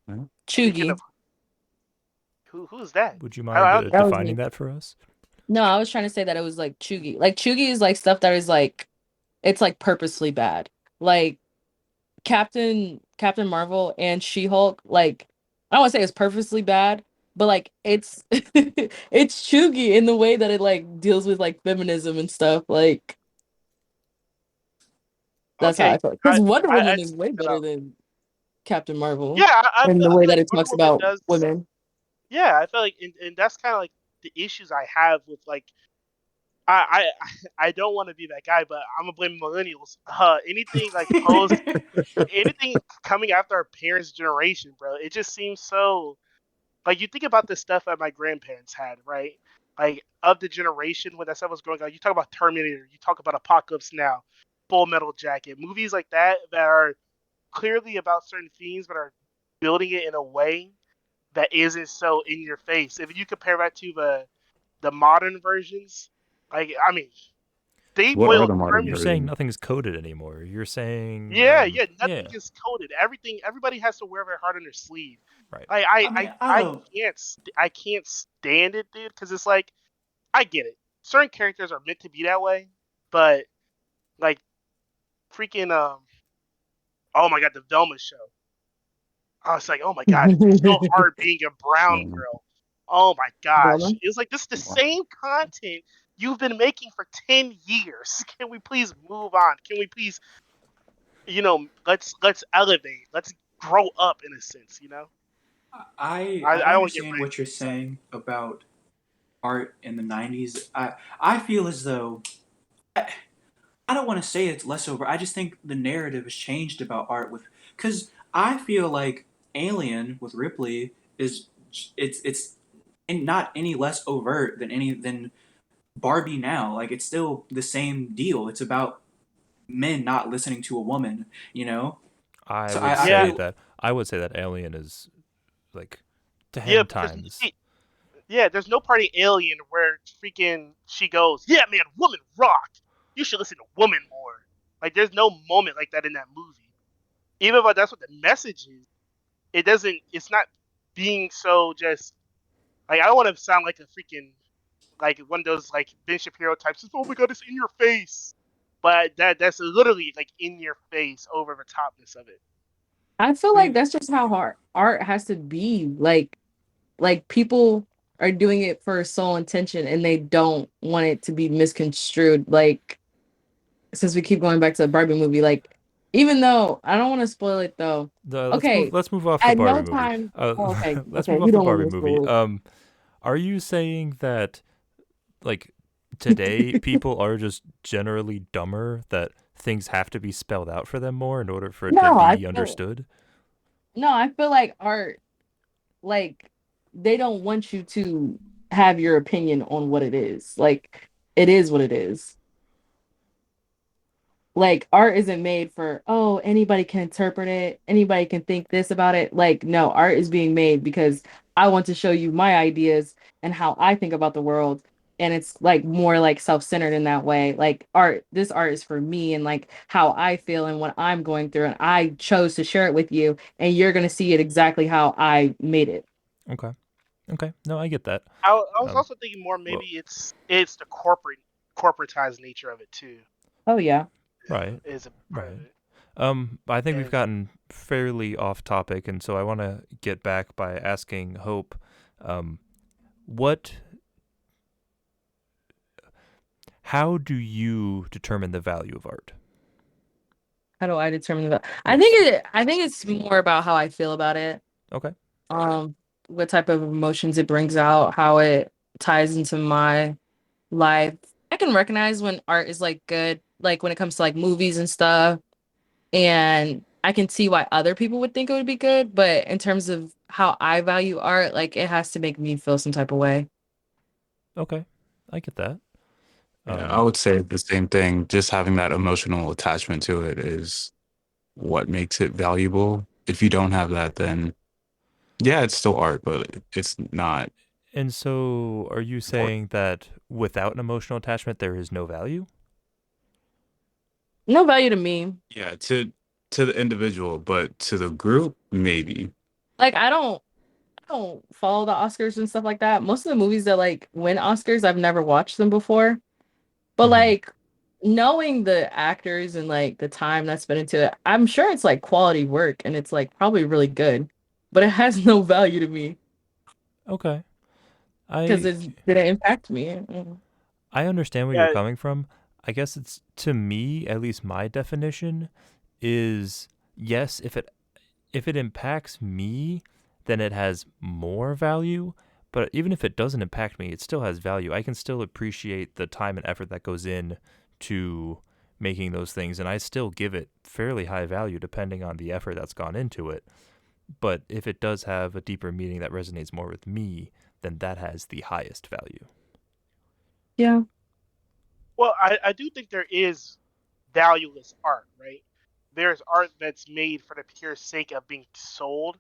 Hmm? Speaking of Chugi. who's that? Would you I mind don't. That was me. defining that for us? No, I was trying to say that it was like Chugi. Like Chugi is like stuff that is like it's like purposely bad. Like Captain Marvel and She-Hulk, like I don't want to say it's purposely bad, but like it's it's Chugi in the way that it like deals with like feminism and stuff. Like that's how I Okay, feel. Because Wonder I Woman just is way checked it better out. than Captain Marvel Yeah, in the I way feel that like it Wonder talks Woman about does. women. Yeah, I feel like, and that's kind of like the issues I have with like I don't want to be that guy, but I'm gonna blame millennials. Anything like post, anything coming after our parents' generation, bro, it just seems so. Like you think about the stuff that my grandparents had, right? Like of the generation when that stuff was growing up. You talk about Terminator, you talk about Apocalypse Now, Full Metal Jacket, movies like that that are clearly about certain themes, but are building it in a way that isn't so in your face. If you compare that to the modern versions, like I mean, they What are boiled the modern You're Terminator. saying versions? nothing's coded anymore. You're saying, Yeah, yeah, nothing yeah, is coded. Everybody has to wear their heart on their sleeve. right. I I I mean, I I don't. I can't stand it, dude, because it's like I get it. Certain characters are meant to be that way, but like freaking oh my god, the Velma show. I was like, oh my god, it's so hard being a brown Yeah. girl. Oh my gosh, Velma? it was like this is the Wow. same content you've been making for 10 years. Can we please move on? Can we please, let's elevate, let's grow up in a sense. I I don't want to get understand right what you're into stuff. saying about art in the '90s. I feel as though I don't want to say it's less over. I just think the narrative has changed about art because I feel like Alien with Ripley is it's not any less overt than Barbie now. Like it's still the same deal. It's about men not listening to a woman. I So would I Yeah, say feel that I would say that Alien is like yeah, 10 because times. yeah, there's no part in Alien where freaking she goes, yeah, man, woman rock. You should listen to woman more. Like, there's no moment like that in that movie. Even though that's what the message is, it doesn't. It's not being so just like I don't want to sound like a freaking like one of those like Ben Shapiro types. Oh my god, it's in your face. But that's literally like in your face over the topness of it. I feel I like mean that's just how hard art has to be. Like people are doing it for sole intention and they don't want it to be misconstrued. Like since we keep going back to the Barbie movie, like Even though I don't want to spoil it though. Let's move. Okay, Let's move off the at no Barbie movie. time. Oh, okay, Let's okay. move You off the don't want Barbie me to movie. spoil Are you saying that like today it. people are just generally dumber, that things have to be spelled out for them more in order for it to No, be understood? I feel like art, like they don't want you to have your opinion on what it is. Like it is what it is. Like art isn't made for, oh, anybody can interpret it, anybody can think this about it. Like no, art is being made because I want to show you my ideas and how I think about the world, and it's like more like self-centered in that way. Like art, this art is for me and like how I feel and what I'm going through, and I chose to share it with you, and you're going to see it exactly how I made it. Okay. Okay. No, I get that. I was Um, also thinking more well, maybe it's the corporatized nature of it too. Oh yeah. right, Is a part of right. it. I think we've Is gotten fairly off topic, and so I want to get back by asking Hope, um, what, how do you determine the value of art? How do I determine that? Yes. I think it's more about how I feel about it. Okay. Um, what type of emotions it brings out, how it ties into my life. I can recognize when art is like good, like when it comes to like movies and stuff, and I can see why other people would think it would be good, but in terms of how I value art, like it has to make me feel some type of way. Okay. I get that. Yeah, I would say the same thing. Just having that emotional attachment to it is what makes it valuable. If you don't have that, then yeah, it's still art, but it's not And so, are you important. saying that without an emotional attachment, there is no value? No value to me. Yeah, to the individual, but to the group, maybe. Like I don't follow the Oscars and stuff like that. Most of the movies that like win Oscars, I've never watched them before. But Hmm. like knowing the actors and like the time that's been into it, I'm sure it's like quality work and it's like probably really good, but it has no value to me Okay. because I it didn't impact me. Mm. I understand where you're yeah. coming from. I guess it's, to me, at least my definition is, yes, if it impacts me, then it has more value. But even if it doesn't impact me, it still has value. I can still appreciate the time and effort that goes in to making those things, and I still give it fairly high value depending on the effort that's gone into it. But if it does have a deeper meaning that resonates more with me, then that has the highest value. Yeah. Well, I do think there is valueless art, right? There's art that's made for the pure sake of being sold,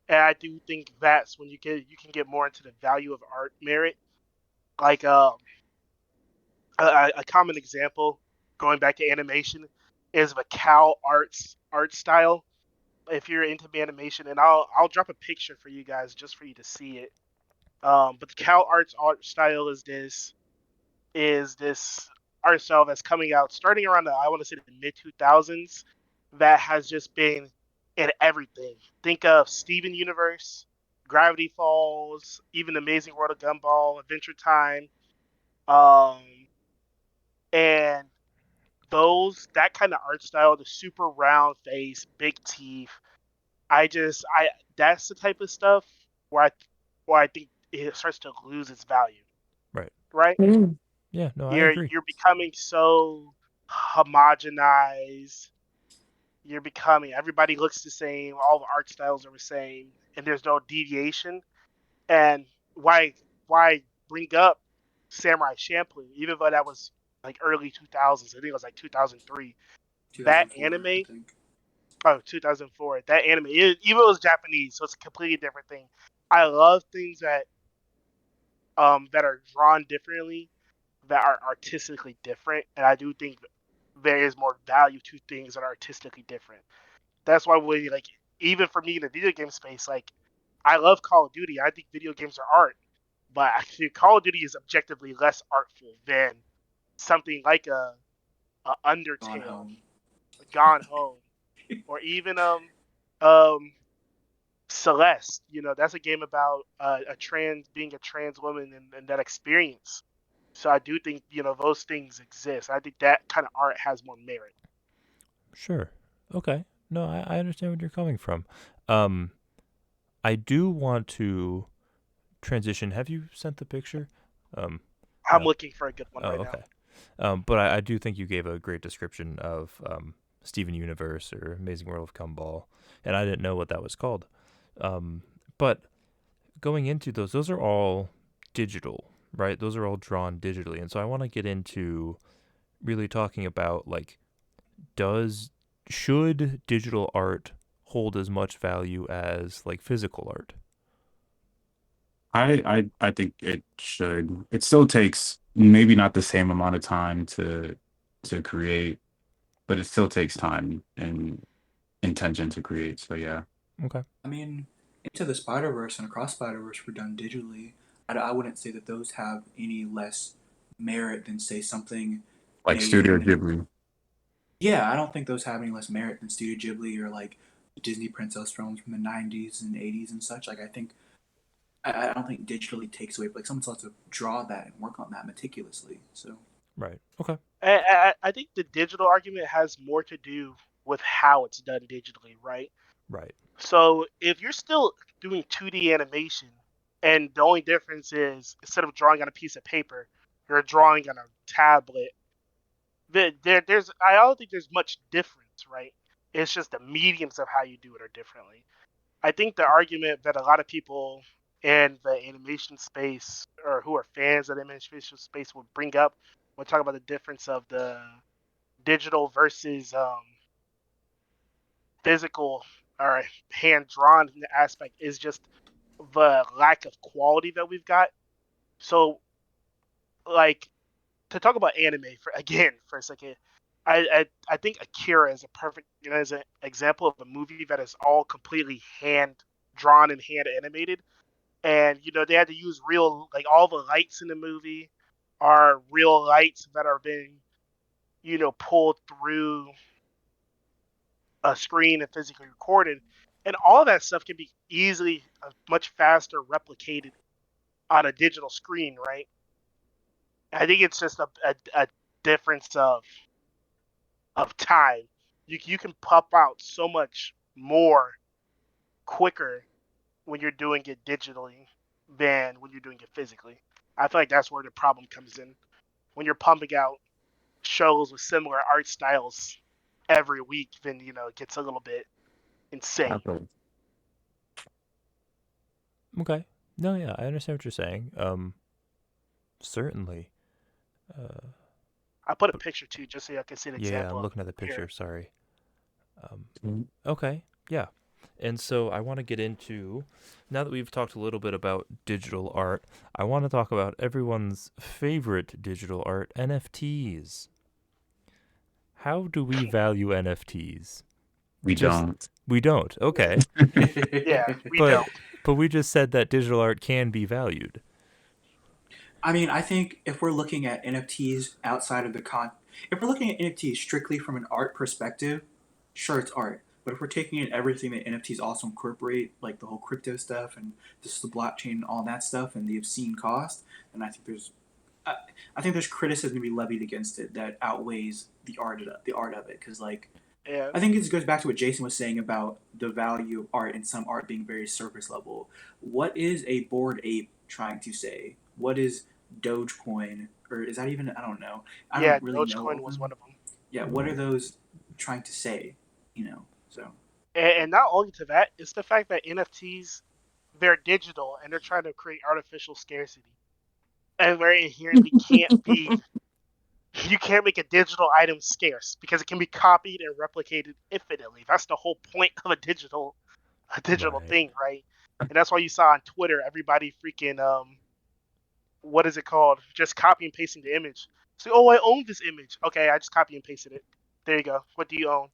and I do think that's when you can get more into the value of art merit. Like a common example, going back to animation, is the cow art style. If you're into animation, and I'll drop a picture for you guys just for you to see it. But the cow arts art style is this art style that's coming out starting around I want to say the mid 2000s, that has just been in everything. Think of Steven Universe, Gravity Falls, even Amazing World of Gumball, Adventure Time, um, and those that kind of art style, the super round face, big teeth. I that's the type of stuff where I think it starts to lose its value, Right. right? Mm. Yeah, no, I agree. You're becoming so homogenized. You're becoming everybody looks the same, all the art styles are the same, and there's no deviation. And why bring up Samurai Champloo, even though that was like early 2000s, I think it was like 2003. That 2004, I anime, think. oh 2004, that anime, even though it was Japanese, so it's a completely different thing. I love things that are drawn differently, that are artistically different, and I do think there is more value to things that are artistically different. That's why we like even for me in the video game space, like I love Call of Duty. I think video games are art, but actually Call of Duty is objectively less artful than something like a Gone Undertale, home. a Gone Home, or even um Celeste. You know, that's a game about a trans being a trans woman and that experience. So I do think those things exist. I think that kind of art has more merit. Sure. Okay. No, I understand where you're coming from. Um, I do want to transition. Have you sent the picture? Um, I'm no. looking for a good one Oh, right now. okay. But I do think you gave a great description of Steven Universe or Amazing World of Gumball, and I didn't know what that was called. Um, but going into those are all digital, right? Those are all drawn digitally, and so I want to get into really talking about like, does should digital art hold as much value as like physical art? I think it should. It still takes maybe not the same amount of time to create, but it still takes time and intention to create. So yeah, Okay. I mean, Into the Spider Verse and Across Spider Verse were done digitally. I wouldn't say that those have any less merit than say something like made Studio in. Ghibli. Yeah, I don't think those have any less merit than Studio Ghibli or like Disney princess films from the '90s and '80s and such. Like I don't think digitally takes away. Like someone's allowed to draw that and work on that meticulously. So Right. Okay. I think the digital argument has more to do with how it's done digitally, right? Right. So if you're still doing 2D animation, and the only difference is instead of drawing on a piece of paper, you're drawing on a tablet. There's I don't think there's much difference, right? It's just the mediums of how you do it are differently. I think the argument that a lot of people in the animation space or who are fans of the animation space would bring up when talking about the difference of the digital versus physical or hand drawn aspect is just the lack of quality that we've got. So, like, to talk about anime for again for a second, I think Akira is a perfect as an example of a movie that is all completely hand drawn and hand animated, and they had to use real like all the lights in the movie are real lights that are being pulled through a screen and physically recorded, and all that stuff can be easily much faster replicated on a digital screen, right? I think it's just a difference of time. You can pop out so much more quicker when you're doing it digitally than when you're doing it physically. I feel like that's where the problem comes in. When you're pumping out shows with similar art styles every week, then it gets a little bit insane. Absolutely. Okay. No, yeah, I understand what you're saying. Certainly. Uh, I put a but picture too, just so you can see an yeah, example I'm of looking at the here. picture. Sorry. Um, Mm, okay. Yeah. And so I want to get into, now that we've talked a little bit about digital art, I want to talk about everyone's favorite digital art, NFTs. How do we value NFTs? we Just, don't. we don't. Okay. Yeah, we But don't. but we just said that digital art can be valued. I mean, I think if we're looking at NFTs outside of if we're looking at NFTs strictly from an art perspective, sure, it's art. But if we're taking in everything that NFTs also incorporate, like the whole crypto stuff and just the blockchain and all that stuff, and the obscene cost, then I, I think there's criticism to be levied against it that outweighs the art of it. Because like Yeah, I think it goes back to what Jason was saying about the value of art and some art being very surface level. What is a bored ape trying to say? What is Dogecoin? Or is that even, I don't know. I yeah. don't really know Dogecoin of was them. one of them. Yeah, what are those trying to say? So. And not only to that, it's the fact that NFTs they're digital and they're trying to create artificial scarcity, and where it inherently can't be. You can't make a digital item scarce because it can be copied and replicated infinitely. That's the whole point of a digital Right. thing, right? And that's why you saw on Twitter everybody freaking what is it called? Just copy and pasting the image. So, oh, I own this image. Okay, I just copy and pasted it. There you go. What do you own?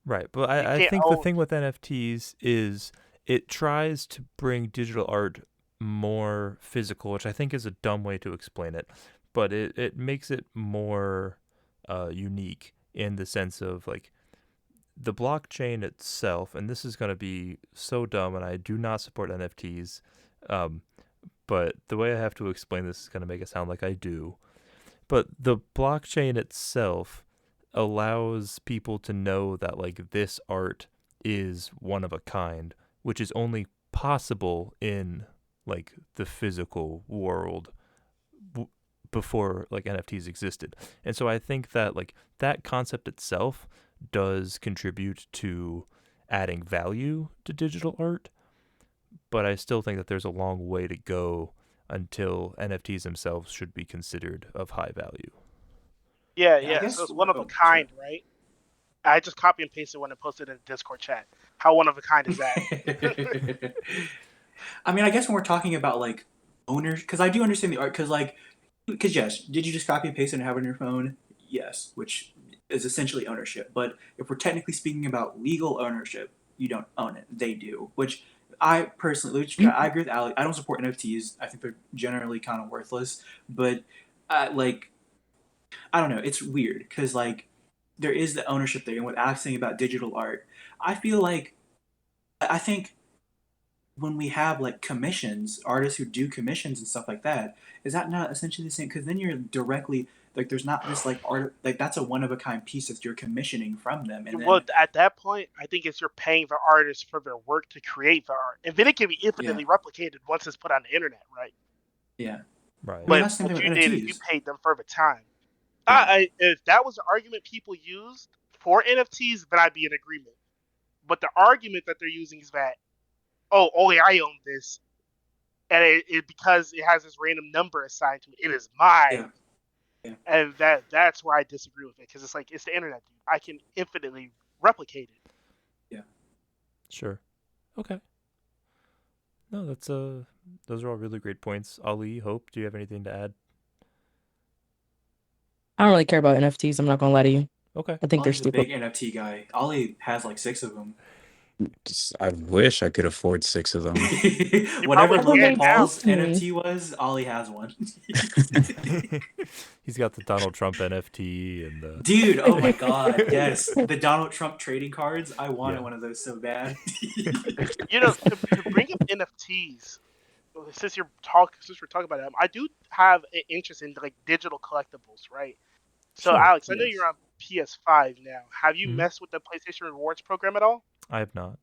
Right. But You I can't think the own. thing with NFTs is it tries to bring digital art more physical, which I think is a dumb way to explain it. But it makes it more unique in the sense of like the blockchain itself, and this is going to be so dumb, and I do not support NFTs. Um, but the way I have to explain this is going to make it sound like I do. But the blockchain itself allows people to know that like this art is one of a kind, which is only possible in like the physical world before like NFTs existed. And so I think that like that concept itself does contribute to adding value to digital art, but I still think that there's a long way to go until NFTs themselves should be considered of high value. Yeah, Yeah, I yeah. So guess. it's one of a Oh, sorry. kind, right? I just copy and pasted one and posted in the Discord chat. How one of a kind is that? I mean, I guess when we're talking about like owners, because I do understand the art, because yes, did you just copy and paste it and have it on your phone? Yes, which is essentially ownership. But if we're technically speaking about legal ownership, you don't own it; they do. Which I personally, I agree with Alec. I don't support NFTs. I think they're generally kind of worthless. But like, I don't know. It's weird because like there is the ownership there, and what Alex saying about digital art, I feel like I think when we have like commissions, artists who do commissions and stuff like that, is that not essentially the same? Because then you're directly like, there's not this like art like that's a one of a kind piece that you're commissioning from them, and Well, then at that point, I think it's you're paying the artist for their work to create the art, and then it can be yeah, infinitely replicated once it's put on the internet, right? yeah. Right. I mean, But that's the same what thing you with did is you NFTs. paid them for the time. Yeah, If that was the argument people used for NFTs, then I'd be in agreement. But the argument that they're using is that, oh, only I own this, and it because it has this random number assigned to it, it is yeah, mine. yeah. And that's where I disagree with it, because it's like it's the internet, dude. I can infinitely replicate it. Yeah. Sure. Okay. No, that's those are all really great points. Ali, Hope, do you have anything to add? I don't really care about NFTs. I'm not gonna lie to you. Okay. I think they're Ollie's a stupid. big NFT guy. Ollie has like 6 of them. I wish I could afford 6 of them. You Whatever probably Logan can now. Paul's NFT was, Ollie has one. He's got the Donald Trump NFT and the Dude, oh my god, yes. The Donald Trump trading cards. I wanted yeah. one of those so bad. You know, to bring up NFTs, since we're talking about them, I do have an interest in like digital collectibles, right? So, Sure. Alex, I know Yes. you're on PS5 now. Have you Mhm. messed with the PlayStation Rewards program at all? I have not.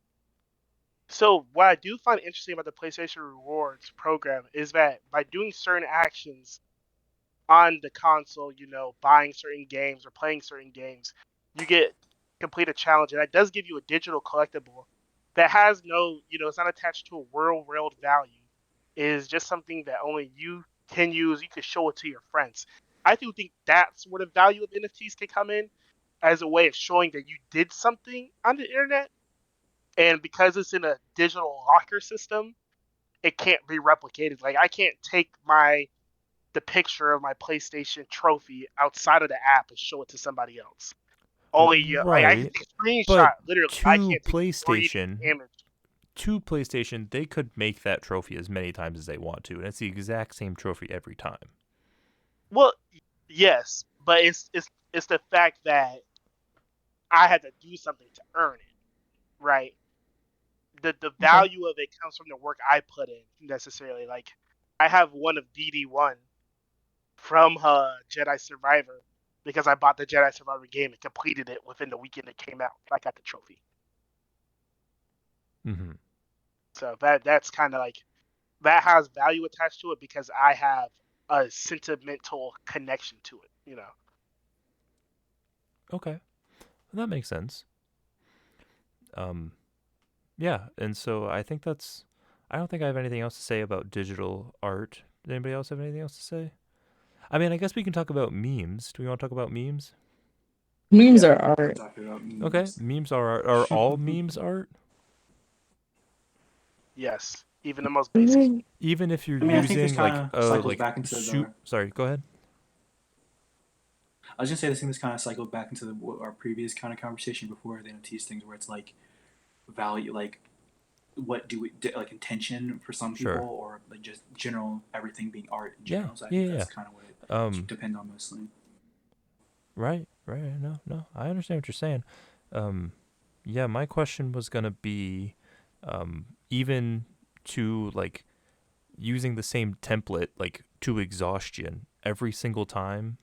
So, what I do find interesting about the PlayStation Rewards program is that by doing certain actions on the console, buying certain games or playing certain games, you get complete a challenge, and that does give you a digital collectible that has no, it's not attached to a real world value. It is just something that only you can use. You can show it to your friends. I do think that's where the value of NFTs can come in, as a way of showing that you did something on the internet, and because it's in a digital locker system, it can't be replicated. Like I can't take the picture of my PlayStation trophy outside of the app and show it to somebody else. Only like I can Right. take a screenshot, But literally. I to can't take a 3D PlayStation, image. they could make that trophy as many times as they want to, and it's the exact same trophy every time. Well, yes, but it's the fact that I had to do something to earn it, right? The value of it comes from the work I put in necessarily. Like I have one of DD1 from Jedi Survivor because I bought the Jedi Survivor game and completed it within the weekend it came out. I got the trophy. Mm-hmm. So that's kind of like that has value attached to it because I have a sentimental connection to it. Okay. That makes sense. Yeah, and so I think that's. I don't think I have anything else to say about digital art. Does anybody else have anything else to say? I mean, I guess we can talk about memes. Do we want to talk about memes? Memes Yeah, are art. talking about Okay, memes. memes are art. Are all memes art? Yes, even the most basic. Even if you're I mean, I think this using kind like of cycles back into Sorry, go ahead. I was gonna say this thing this kind of cycled back into our previous kind of conversation before the NFTs things, where it's like value, like what do we like intention for some people, Sure. or like just general everything being art in Yeah, general. So I yeah, think yeah. that's kind of what it Um, depends on mostly. right. No, I understand what you're saying. Yeah, my question was gonna be, even to like using the same template like to exhaustion every single time.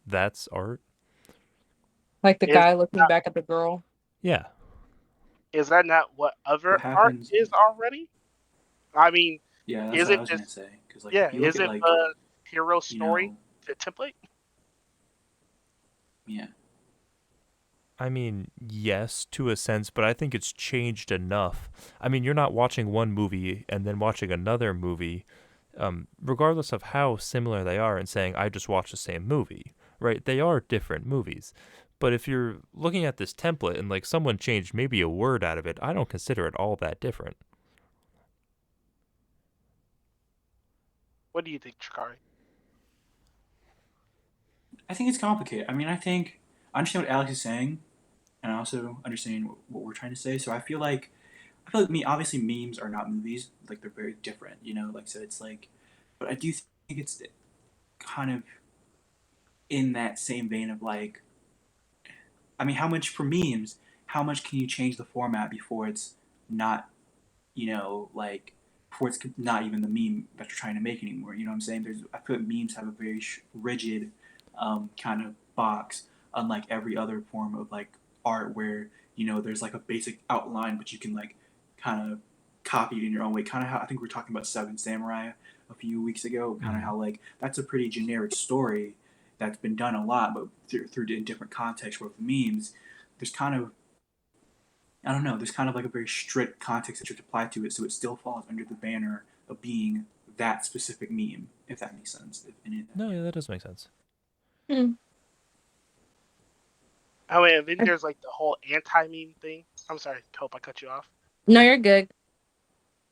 That's art. Like the Is guy looking back at the girl. Yeah. is that not what other What art happens? is already? I mean, Yeah, that's is what I it was gonna just say. Because like yeah? if you look Is at it like the hero you story know the template? yeah. I mean, yes, to a sense, but I think it's changed enough. I mean, you're not watching one movie and then watching another movie, regardless of how similar they are, and saying, I just watched the same movie, right? They are different movies. But if you're looking at this template and like someone changed maybe a word out of it, I don't consider it all that different. What do you think, Chikari? I think it's complicated. I mean, I understand what Alex is saying, and I also understand what we're trying to say. So I feel like me obviously memes are not movies. Like they're very different. Like so it's like, but I do think it's kind of in that same vein of like, I mean, how much for memes? How much can you change the format before it's not, like before it's not even the meme that you're trying to make anymore? You know what I'm saying? I feel like memes have a very rigid kind of box, unlike every other form of like art where there's like a basic outline, but you can like kind of copy it in your own way. Kind of how I think we were talking about Seven Samurai a few weeks ago. Kind of Mhm. how like that's a pretty generic story that's been done a lot, but through in different contexts. Where with memes, there's kind of I don't know. There's kind of like a very strict context that you have to apply to it, so it still falls under the banner of being that specific meme, if that makes sense. If any of that. No, yeah, that does make sense. Hmm. I mean, and then there's like the whole anti-meme thing. I'm sorry, Cope, I cut you off. No, you're good.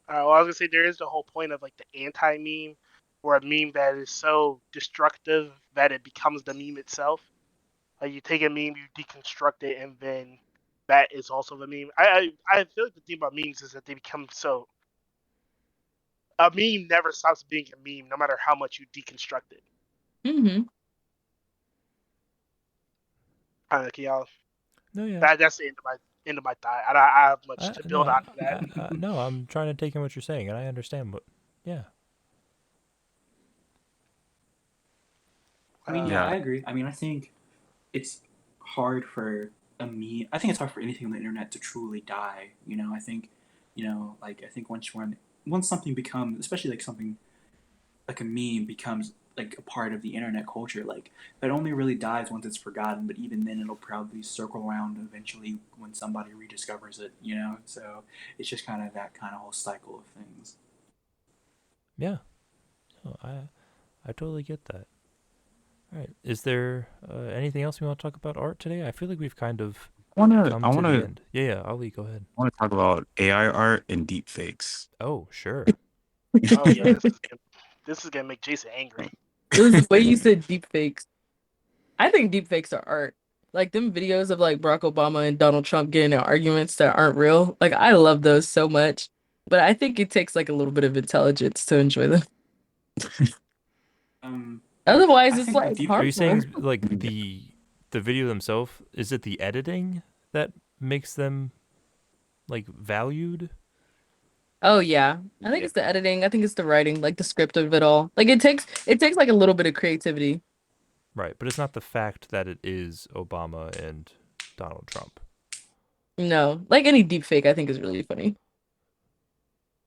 Well, I was gonna say there is the whole point of like the anti-meme, or a meme that is so destructive that it becomes the meme itself. Like you take a meme, you deconstruct it, and then that is also the meme. I feel like the thing about memes is that they become so. A meme never stops being a meme, no matter how much you deconstruct it. Hmm. Can y'all? No, yeah. That's the end of my thought. I have much to build No, on to that. no, I'm trying to take in what you're saying, and I understand what. Yeah. I mean, yeah, Uh, Yeah. I agree. I mean, I think it's hard for I think it's hard for anything on the internet to truly die. I think, like I think once something becomes, especially like something like a meme becomes like a part of the internet culture, like that only really dies once it's forgotten. But even then, it'll probably circle around eventually when somebody rediscovers it. So it's just kind of that kind of whole cycle of things. Yeah. No, I totally get that. All right. Is there anything else we want to talk about art today? I feel like we've kind of I wanna come I to the wanna end. Yeah, Ali, go ahead. I wanna talk about AI art and deep fakes. Oh, sure. oh yeah, this is gonna make Jason angry. It was the way you said deep fakes. I think deep fakes are art. Like them videos of like Barack Obama and Donald Trump getting in arguments that aren't real. Like I love those so much. But I think it takes like a little bit of intelligence to enjoy them. Um, Otherwise, I it's think like Are you harmful. saying like the video themselves? Is it the editing that makes them like valued? Oh yeah. I think Yeah. it's the editing. I think it's the writing, like the script of it all. Like it takes like a little bit of creativity. Right, but it's not the fact that it is Obama and Donald Trump. No. Like any deep fake, I think is really funny.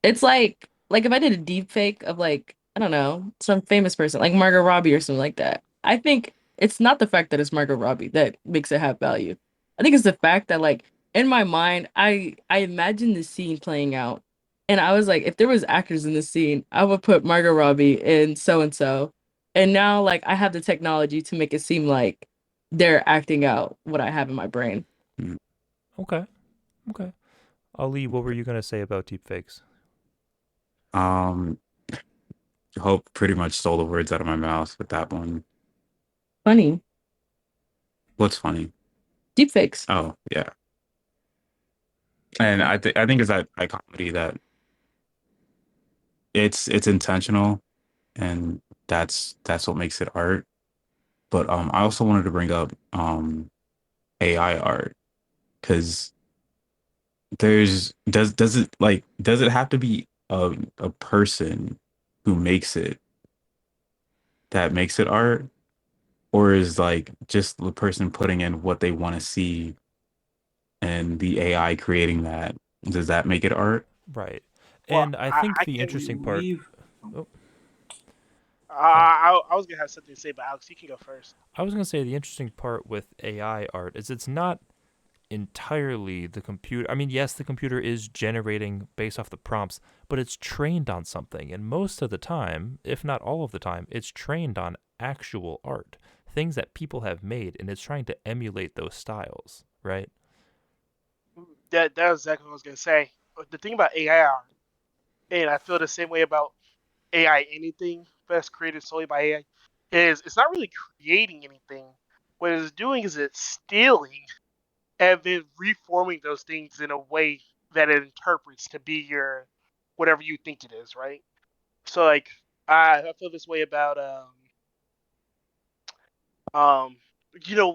It's like if I did a deep fake of like, I don't know, some famous person, like Margot Robbie or something like that. I think it's not the fact that it's Margot Robbie that makes it have value. I think it's the fact that like in my mind, I imagine the scene playing out. And I was like, if there was actors in the scene, I would put Margot Robbie in so and so. And now like I have the technology to make it seem like they're acting out what I have in my brain. Okay. Okay. Ali, what were you gonna say about deepfakes? Um, Hope pretty much stole the words out of my mouth with that one. Funny. What's funny? Deep fakes. Oh, yeah. And I think it's that comedy that it's intentional, and that's what makes it art. But I also wanted to bring up AI art, because does it have to be a person who makes it that makes it art? or is like just the person putting in what they want to see and the AI creating that? Does that make it art? Right. Well, And I think I the can. interesting part. We've Oh, sorry. I was gonna have something to say, but Alex, you can go first. I was going to say the interesting part with AI art is it's not entirely the computer. I mean, yes, the computer is generating based off the prompts, but it's trained on something. And most of the time, if not all of the time, it's trained on actual art, things that people have made, and it's trying to emulate those styles, right? That was exactly what I was gonna say. But the thing about AI, and I feel the same way about AI anything that's created solely by AI, is it's not really creating anything. What it's doing is it's stealing and then reforming those things in a way that it interprets to be your whatever you think it is, right? So like I feel this way about um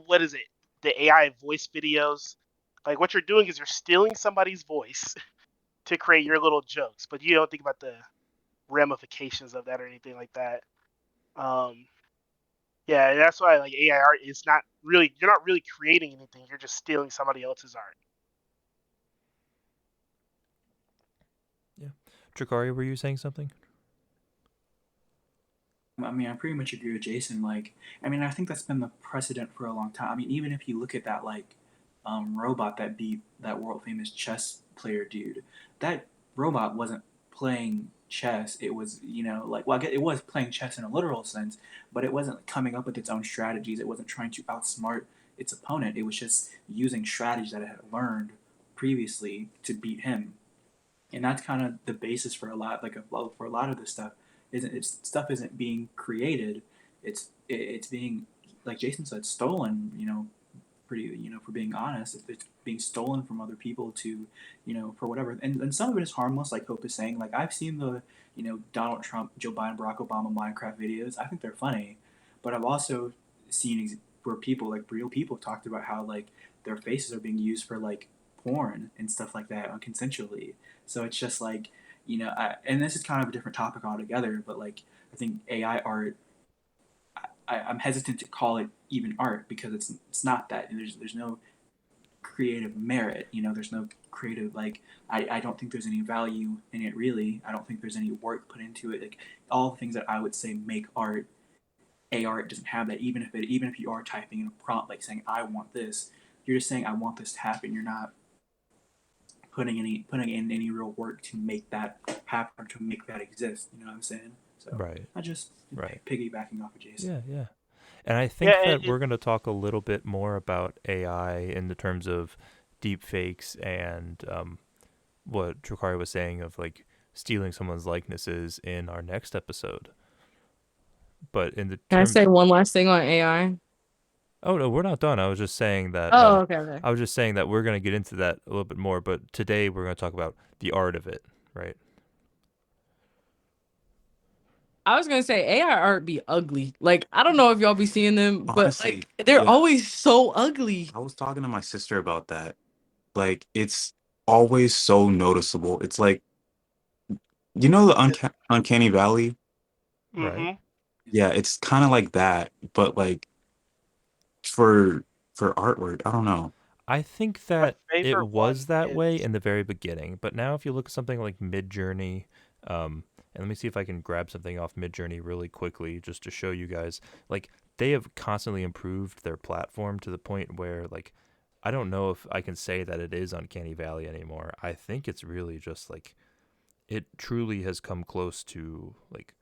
what is it? The AI voice videos. Like what you're doing is you're stealing somebody's voice to create your little jokes, but you don't think about the ramifications of that or anything like that. Um yeah, that's why like AI art is not really you're not really creating anything, you're just stealing somebody else's art. Yeah. Trakari, were you saying something? I mean, I pretty much agree with Jason. Like, I mean, I think that's been the precedent for a long time. I mean, even if you look at that like robot that beat that world famous chess player dude, that robot wasn't playing chess. It was, like, well, I guess it was playing chess in a literal sense, but it wasn't coming up with its own strategies. It wasn't trying to outsmart its opponent. It was just using strategies that it had learned previously to beat him, and that's kind of the basis for a lot for a lot of this stuff. Isn't it's stuff isn't being created, it's being, like Jason said, stolen, pretty, for being honest, it's being stolen from other people to, for whatever. And some of it is harmless, like Hope is saying. Like, I've seen the, Donald Trump, Joe Biden, Barack Obama Minecraft videos. I think they're funny, but I've also seen where people, like real people, talked about how like their faces are being used for like porn and stuff like that unconsensually. So it's just like, and this is kind of a different topic altogether, but like I think AI art, I'm hesitant to call it even art because it's not that. There's no creative merit. There's no creative, like, I don't think there's any value in it really. I don't think there's any work put into it. Like, all the things that I would say make art, a art doesn't have that. Even if you are typing in a prompt like saying I want this, you're just saying I want this to happen. You're not putting in any real work to make that happen or to make that exist. You know what I'm saying? So Right. I just Right. piggybacking off of Jason. Yeah, yeah. And I Yeah, think that we're going to talk a little bit more about AI in the terms of deep fakes and what Trakari was saying of like stealing someone's likenesses in our next episode. But in the Can I term, say one last thing on AI? oh no, we're not done. I was just saying that. Oh, okay, okay. I was just saying that we're going to get into that a little bit more. But today we're going to talk about the art of it, right? I was gonna say AI art be ugly. Like, I don't know if y'all be seeing them, but Honestly, like they're yeah. always so ugly. I was talking to my sister about that. Like, it's always so noticeable. It's like, the uncanny valley? Right. mm-hmm. Yeah, it's kind of like that, but like for for artwork, I don't know. I think My that it favorite one was that way is in the very beginning, but now if you look at something like Midjourney, and let me see if I can grab something off Midjourney really quickly just to show you guys, like they have constantly improved their platform to the point where like I don't know if I can say that it is Uncanny Valley anymore. I think it's really just like it truly has come close to like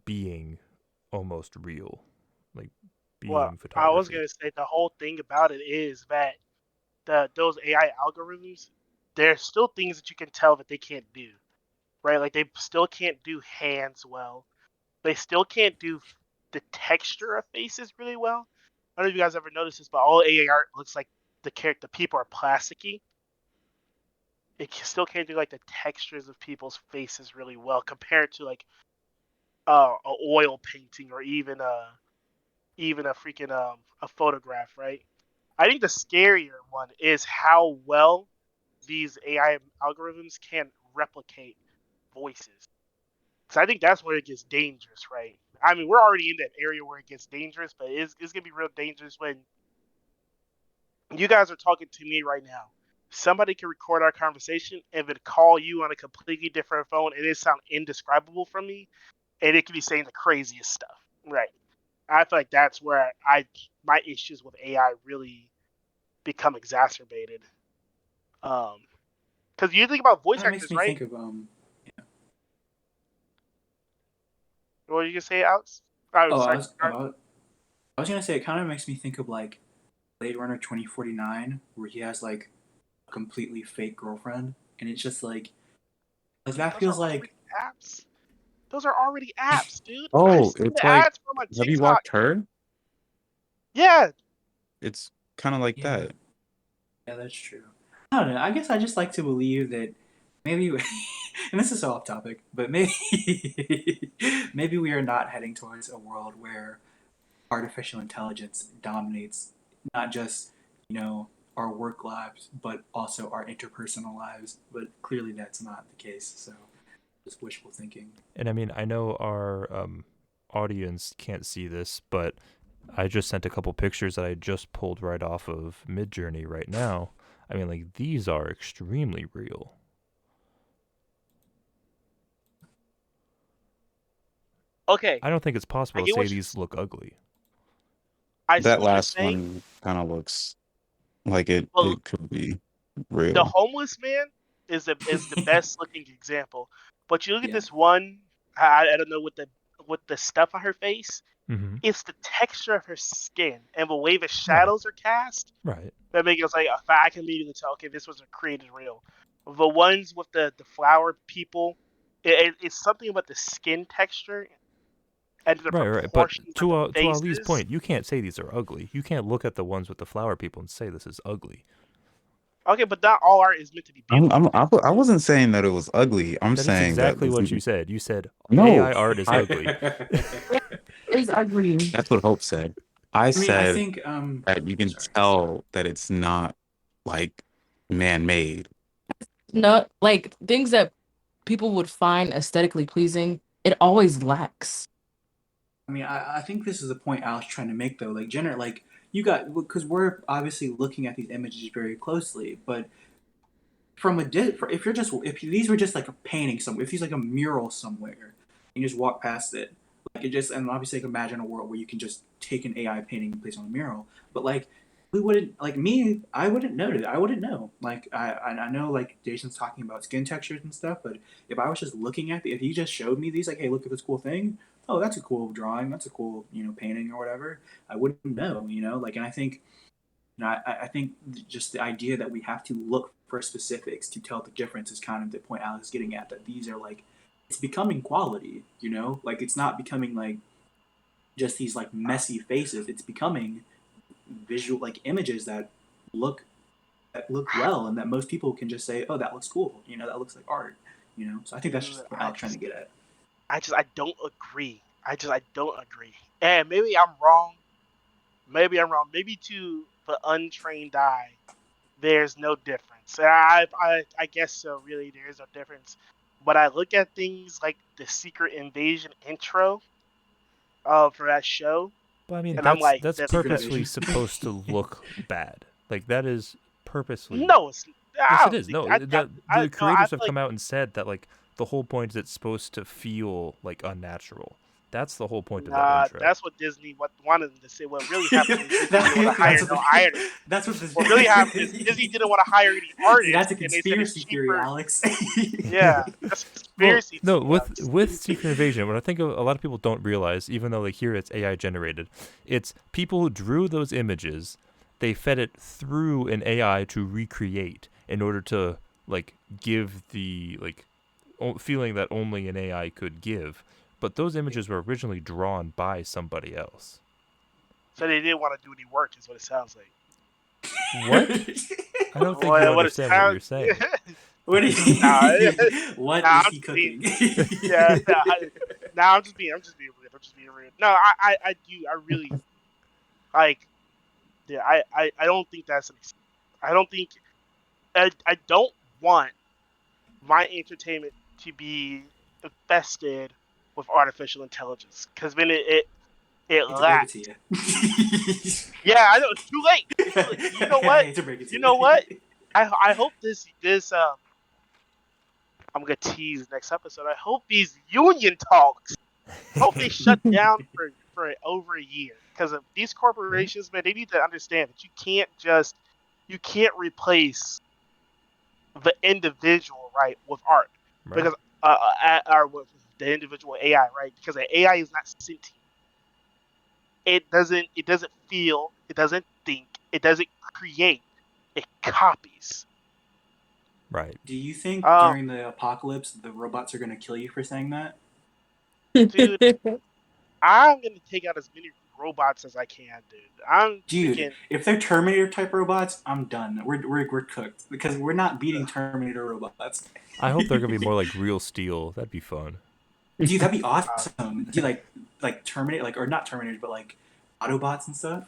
being almost real, like well, being I was photography. gonna say the whole thing about it is that those AI algorithms, there's still things that you can tell that they can't do, right? Like they still can't do hands well. They still can't do the texture of faces really well. I don't know if you guys ever noticed this, but all AI art looks like the people are plasticky. It still can't do like the textures of people's faces really well compared to like a oil painting or even a freaking a photograph, right? I think the scarier one is how well these AI algorithms can replicate voices. Because I think that's where it gets dangerous, right? I mean, we're already in that area where it gets dangerous, but it's gonna be real dangerous when you guys are talking to me right now. Somebody can record our conversation and then call you on a completely different phone, and it sound indescribable from me, and it could be saying the craziest stuff. Right. I feel like that's where my issues with AI really become exacerbated. Because you think about voice Kind of makes actors, me right? think of What are you gonna say, Alex? Oh, oh sorry. I was gonna say it kind of makes me think of like Blade Runner 2049, where he has like a completely fake girlfriend, and it's just like that Those are feels already like apps. Those are already apps, dude. I've Oh, seen it's the like, ads from on have you TikTok. watched Her? Yeah. It's kind of like yeah, that. yeah, that's true. I don't know. I guess I just like to believe that maybe, and this is so off topic, but maybe maybe we are not heading towards a world where artificial intelligence dominates not just our work lives, but also our interpersonal lives. But clearly, that's not the case. So, just wishful thinking. And I mean, I know our audience can't see this, but I just sent a couple pictures that I just pulled right off of Midjourney right now. I mean, like, these are extremely real. Okay. I don't think it's I possible to get say what you. these look ugly. I see That what you're last saying. one kind of looks like it Well, it could be the real. homeless man is the best looking example. But you look at Yeah. this one. I don't know with the stuff on her face. Mm-hmm. It's the texture of her skin and the way the Right. shadows are cast Right. that make us like if I can immediately tell, okay, this was created real. The ones with the flower people, it's something about the skin texture and the Right. But proportions of to the to Ali's faces. point, you can't say these are ugly. You can't look at the ones with the flower people and say this is ugly. Okay, but not all art is meant to be beautiful. I wasn't saying that it was ugly. I'm That is saying that exactly what you said. You said no. AI art is I ugly. Is ugly. That's what Hope said. I I mean, I said think. that you can Sorry. tell that it's not like man-made. No, like things that people would find aesthetically pleasing, it always lacks. I mean, I think this is the point I was trying to make, though. Like, like you got because we're obviously looking at these images very closely, but from if these were just like a painting somewhere, if these like a mural somewhere, and you just walk past it, like it just and obviously like imagine a world where you can just take an AI painting and place on a mural, but like we wouldn't like me, I wouldn't notice, I wouldn't know. Like I know like Jason's talking about skin textures and stuff, but if I was just looking at if he just showed me these, like, hey, look at this cool thing. Oh, that's a cool drawing. That's a cool painting or whatever. I wouldn't know, like, and I think I think just the idea that we have to look for specifics to tell the difference is kind of the point Alex is getting at. That these are like, it's becoming quality. Like it's not becoming like just these like messy faces. It's becoming visual like images look that look well, and that most people can just say, "Oh, that looks cool." That looks like art. So I think that's just what I Alex trying to just, get at. I don't agree. I don't agree. And maybe I'm wrong. Maybe I'm wrong. Maybe to the untrained eye, there's no difference. And I guess so. Really, there is no difference. But I look at things like the Secret Invasion intro for that show, Well, I mean, and I'm like, that's that's Secret purposely Invasion. supposed to look bad. Like, that is purposely. no. I Yes, it don't is. think No, I the no. I creators feel have like come out and said that, like, the whole point is it's supposed to feel like unnatural. That's the whole point of that nah. intro. That's what Disney wanted them to say. What really happened is Disney didn't want to That's hire what no the, artist. that's what this. What really happened is Disney didn't want to hire any See, that's artists, a and they said it's conspiracy theory, cheaper. Alex. Yeah, that's a Well, conspiracy no, theory. with Secret Invasion, what I think a lot of people don't realize, even though like here it's AI generated, it's people who drew those images, they fed it through an AI to recreate in order to like give the like feeling that honestly an AI could give. But those images were originally drawn by somebody else. So they didn't want to do any work, is what it sounds like. What? I don't think you Well, what it understand what sounds. you're saying. What is Nah, what nah, is I'm he just being. cooking? Yeah, nah, I'm just being rude. I'm just being rude. No, I do. I really like. Yeah, I don't think that's an. I don't think. I don't want my entertainment to be infested with artificial intelligence because then it Hate to break it to lacks. you. Yeah, I know it's too late. It's too late. You know what? Hate to break it to You know you. what? I hope this I'm gonna tease next episode. I hope these union talks. I hope they shut down for over a year because of these corporations, man. They need to understand that you can't replace the individual, right, with art Right. because or with the individual AI, right? Because the AI is not sentient. It doesn't feel, it doesn't think, it doesn't create. It copies. Right. Do you think Um, during the apocalypse the robots are gonna kill you for saying that? dude, I'm gonna take out as many robots as I can, dude. I'm Dude, freaking. if they're Terminator type robots, I'm done. We're cooked because we're not beating Terminator robots. I hope they're gonna be more like real steel. That'd be fun. Dude, that'd be awesome. Dude, like Terminator, like or not Terminators, but like Autobots and stuff.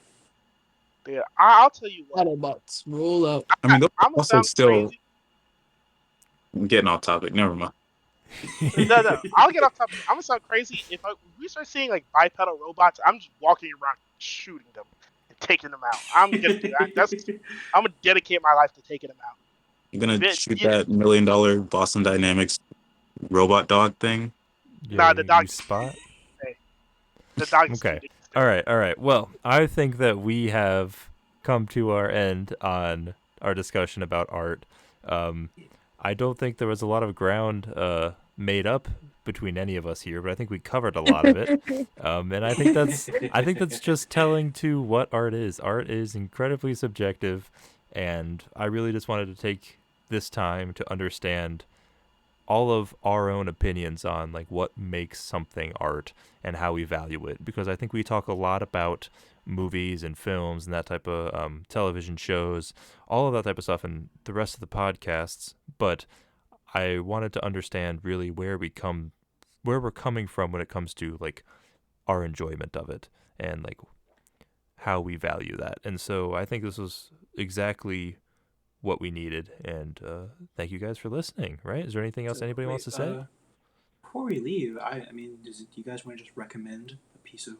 Yeah, I'll tell you what. Autobots, roll up. I mean, those I'm gonna also sound still crazy. getting off topic. Never mind. No, I'll get off topic. I'm gonna sound crazy if we start seeing like bipedal robots. I'm just walking around shooting them and taking them out. I'm gonna do that. I'm gonna dedicate my life to taking them out. You're gonna But, shoot yeah, that $1 million Boston Dynamics robot dog thing. nah, the dog. You spot. The dog is Okay. too dangerous. All right. All right. Well, I think that we have come to our end on our discussion about art. I don't think there was a lot of ground made up between any of us here, but I think we covered a lot of it. And I think that's just telling to what art is. Art is incredibly subjective, and I really just wanted to take this time to understand all of our own opinions on like what makes something art and how we value it, because I think we talk a lot about movies and films and that type of television shows, all of that type of stuff in the rest of the podcasts, but I wanted to understand really where we're coming from when it comes to like our enjoyment of it and like how we value that. And so I think this was exactly what we needed. And thank you guys for listening. Right? Is there anything else So, anybody wants to say? Before we leave, I mean, do you guys want to just recommend a piece of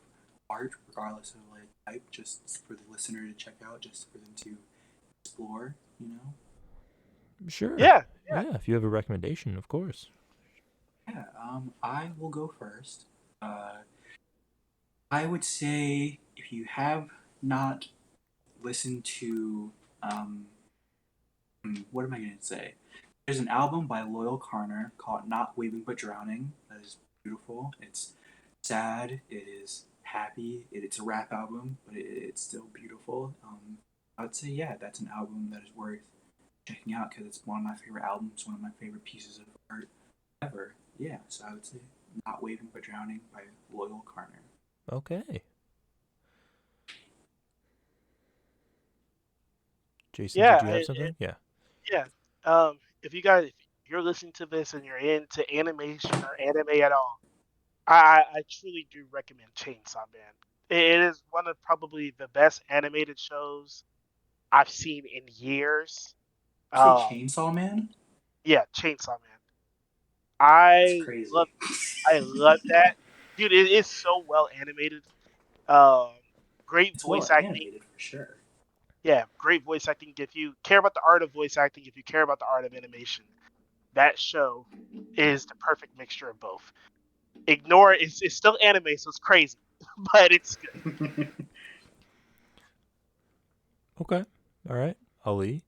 art, regardless of like type, just for the listener to check out, just for them to explore? You know? Sure. Yeah, Yeah. If you have a recommendation, of course. Yeah. I will go first. I would say if you have not listened to what am I going to say? There's an album by Loyal Carner called Not Waving But Drowning that is beautiful. It's sad, it is happy, it's a rap album, but it's still beautiful. I would say, yeah, that's an album that is worth checking out because it's one of my favorite albums, one of my favorite pieces of art ever. Yeah, so I would say Not Waving But Drowning by Loyal Carner. Okay. Jason, yeah, did you have something? Yeah. yeah. If if you're listening to this and you're into animation or anime at all, I truly do recommend Chainsaw Man. It is one of probably the best animated shows I've seen in years. You say Um, Chainsaw Man? yeah, Chainsaw Man. That's I love crazy. I love that. Dude, it is so well animated. Um, Great It's well voice acting. animated for sure. Yeah, great voice acting. If you care about the art of voice acting, if you care about the art of animation, that show is the perfect mixture of both. Ignore it, it's still anime, so it's crazy, but it's good. Okay. All right. Ali.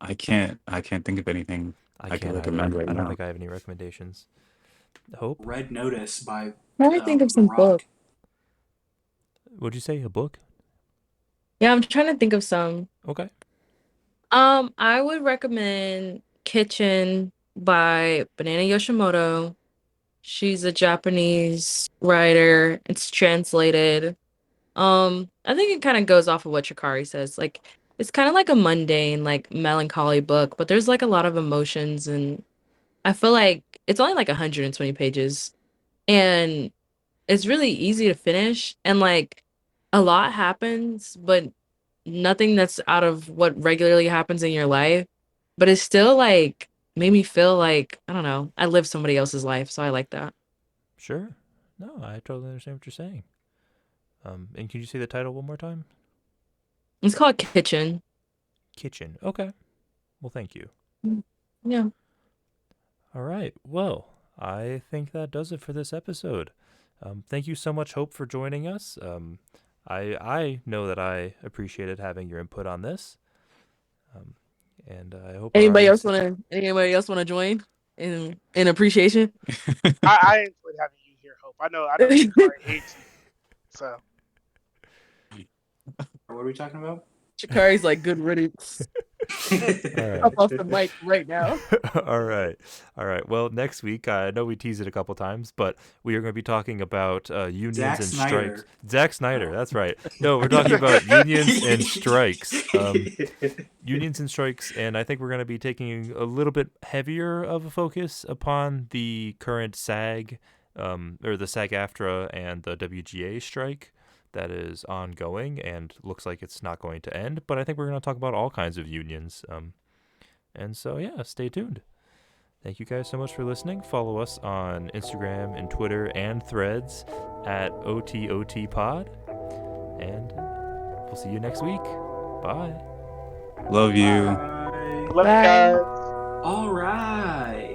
I can't think of anything I I can can't recommend either. right I don't now. think I have any recommendations. Hope. Red Notice by Trying to think of The some Rock. book. Would you say a book? Yeah, I'm trying to think of some. Okay. I would recommend Kitchen by Banana Yoshimoto. She's a Japanese writer. It's translated. I think it kind of goes off of what Shikari says. Like, it's kind of like a mundane, like melancholy book, but there's like a lot of emotions, and I feel like it's only like 120 pages, and it's really easy to finish, and like a lot happens, but nothing that's out of what regularly happens in your life, but it's still like made me feel like, I don't know, I lived somebody else's life, so I like that. Sure. No, I totally understand what you're saying. And can you say the title one more time? It's called Kitchen. Kitchen. Okay. Well, thank you. Yeah. All right. Well, I think that does it for this episode. Thank you so much, Hope, for joining us. I know that I appreciated having your input on this. And I hope Anybody else wanna join in appreciation? I enjoyed having you here, Hope. I know Shikari hates you, so What are we talking about? Shikari's like good riddance. All right. Up off the mic right now. All right. All right. Well, next week, I know we teased it a couple times, but we are going to be talking about unions Zack and Snyder. strikes. Zack Snyder, that's right. No, we're talking about unions and strikes. Unions and strikes, and I think we're going to be taking a little bit heavier of a focus upon the current SAG, or the SAG-AFTRA and the WGA strike that is ongoing and looks like it's not going to end. But I think we're going to talk about all kinds of unions. And so, yeah, stay tuned. Thank you guys so much for listening. Follow us on Instagram and Twitter and Threads at OTOTPod. And we'll see you next week. Bye. Love you. Bye. love you Bye. guys. All right.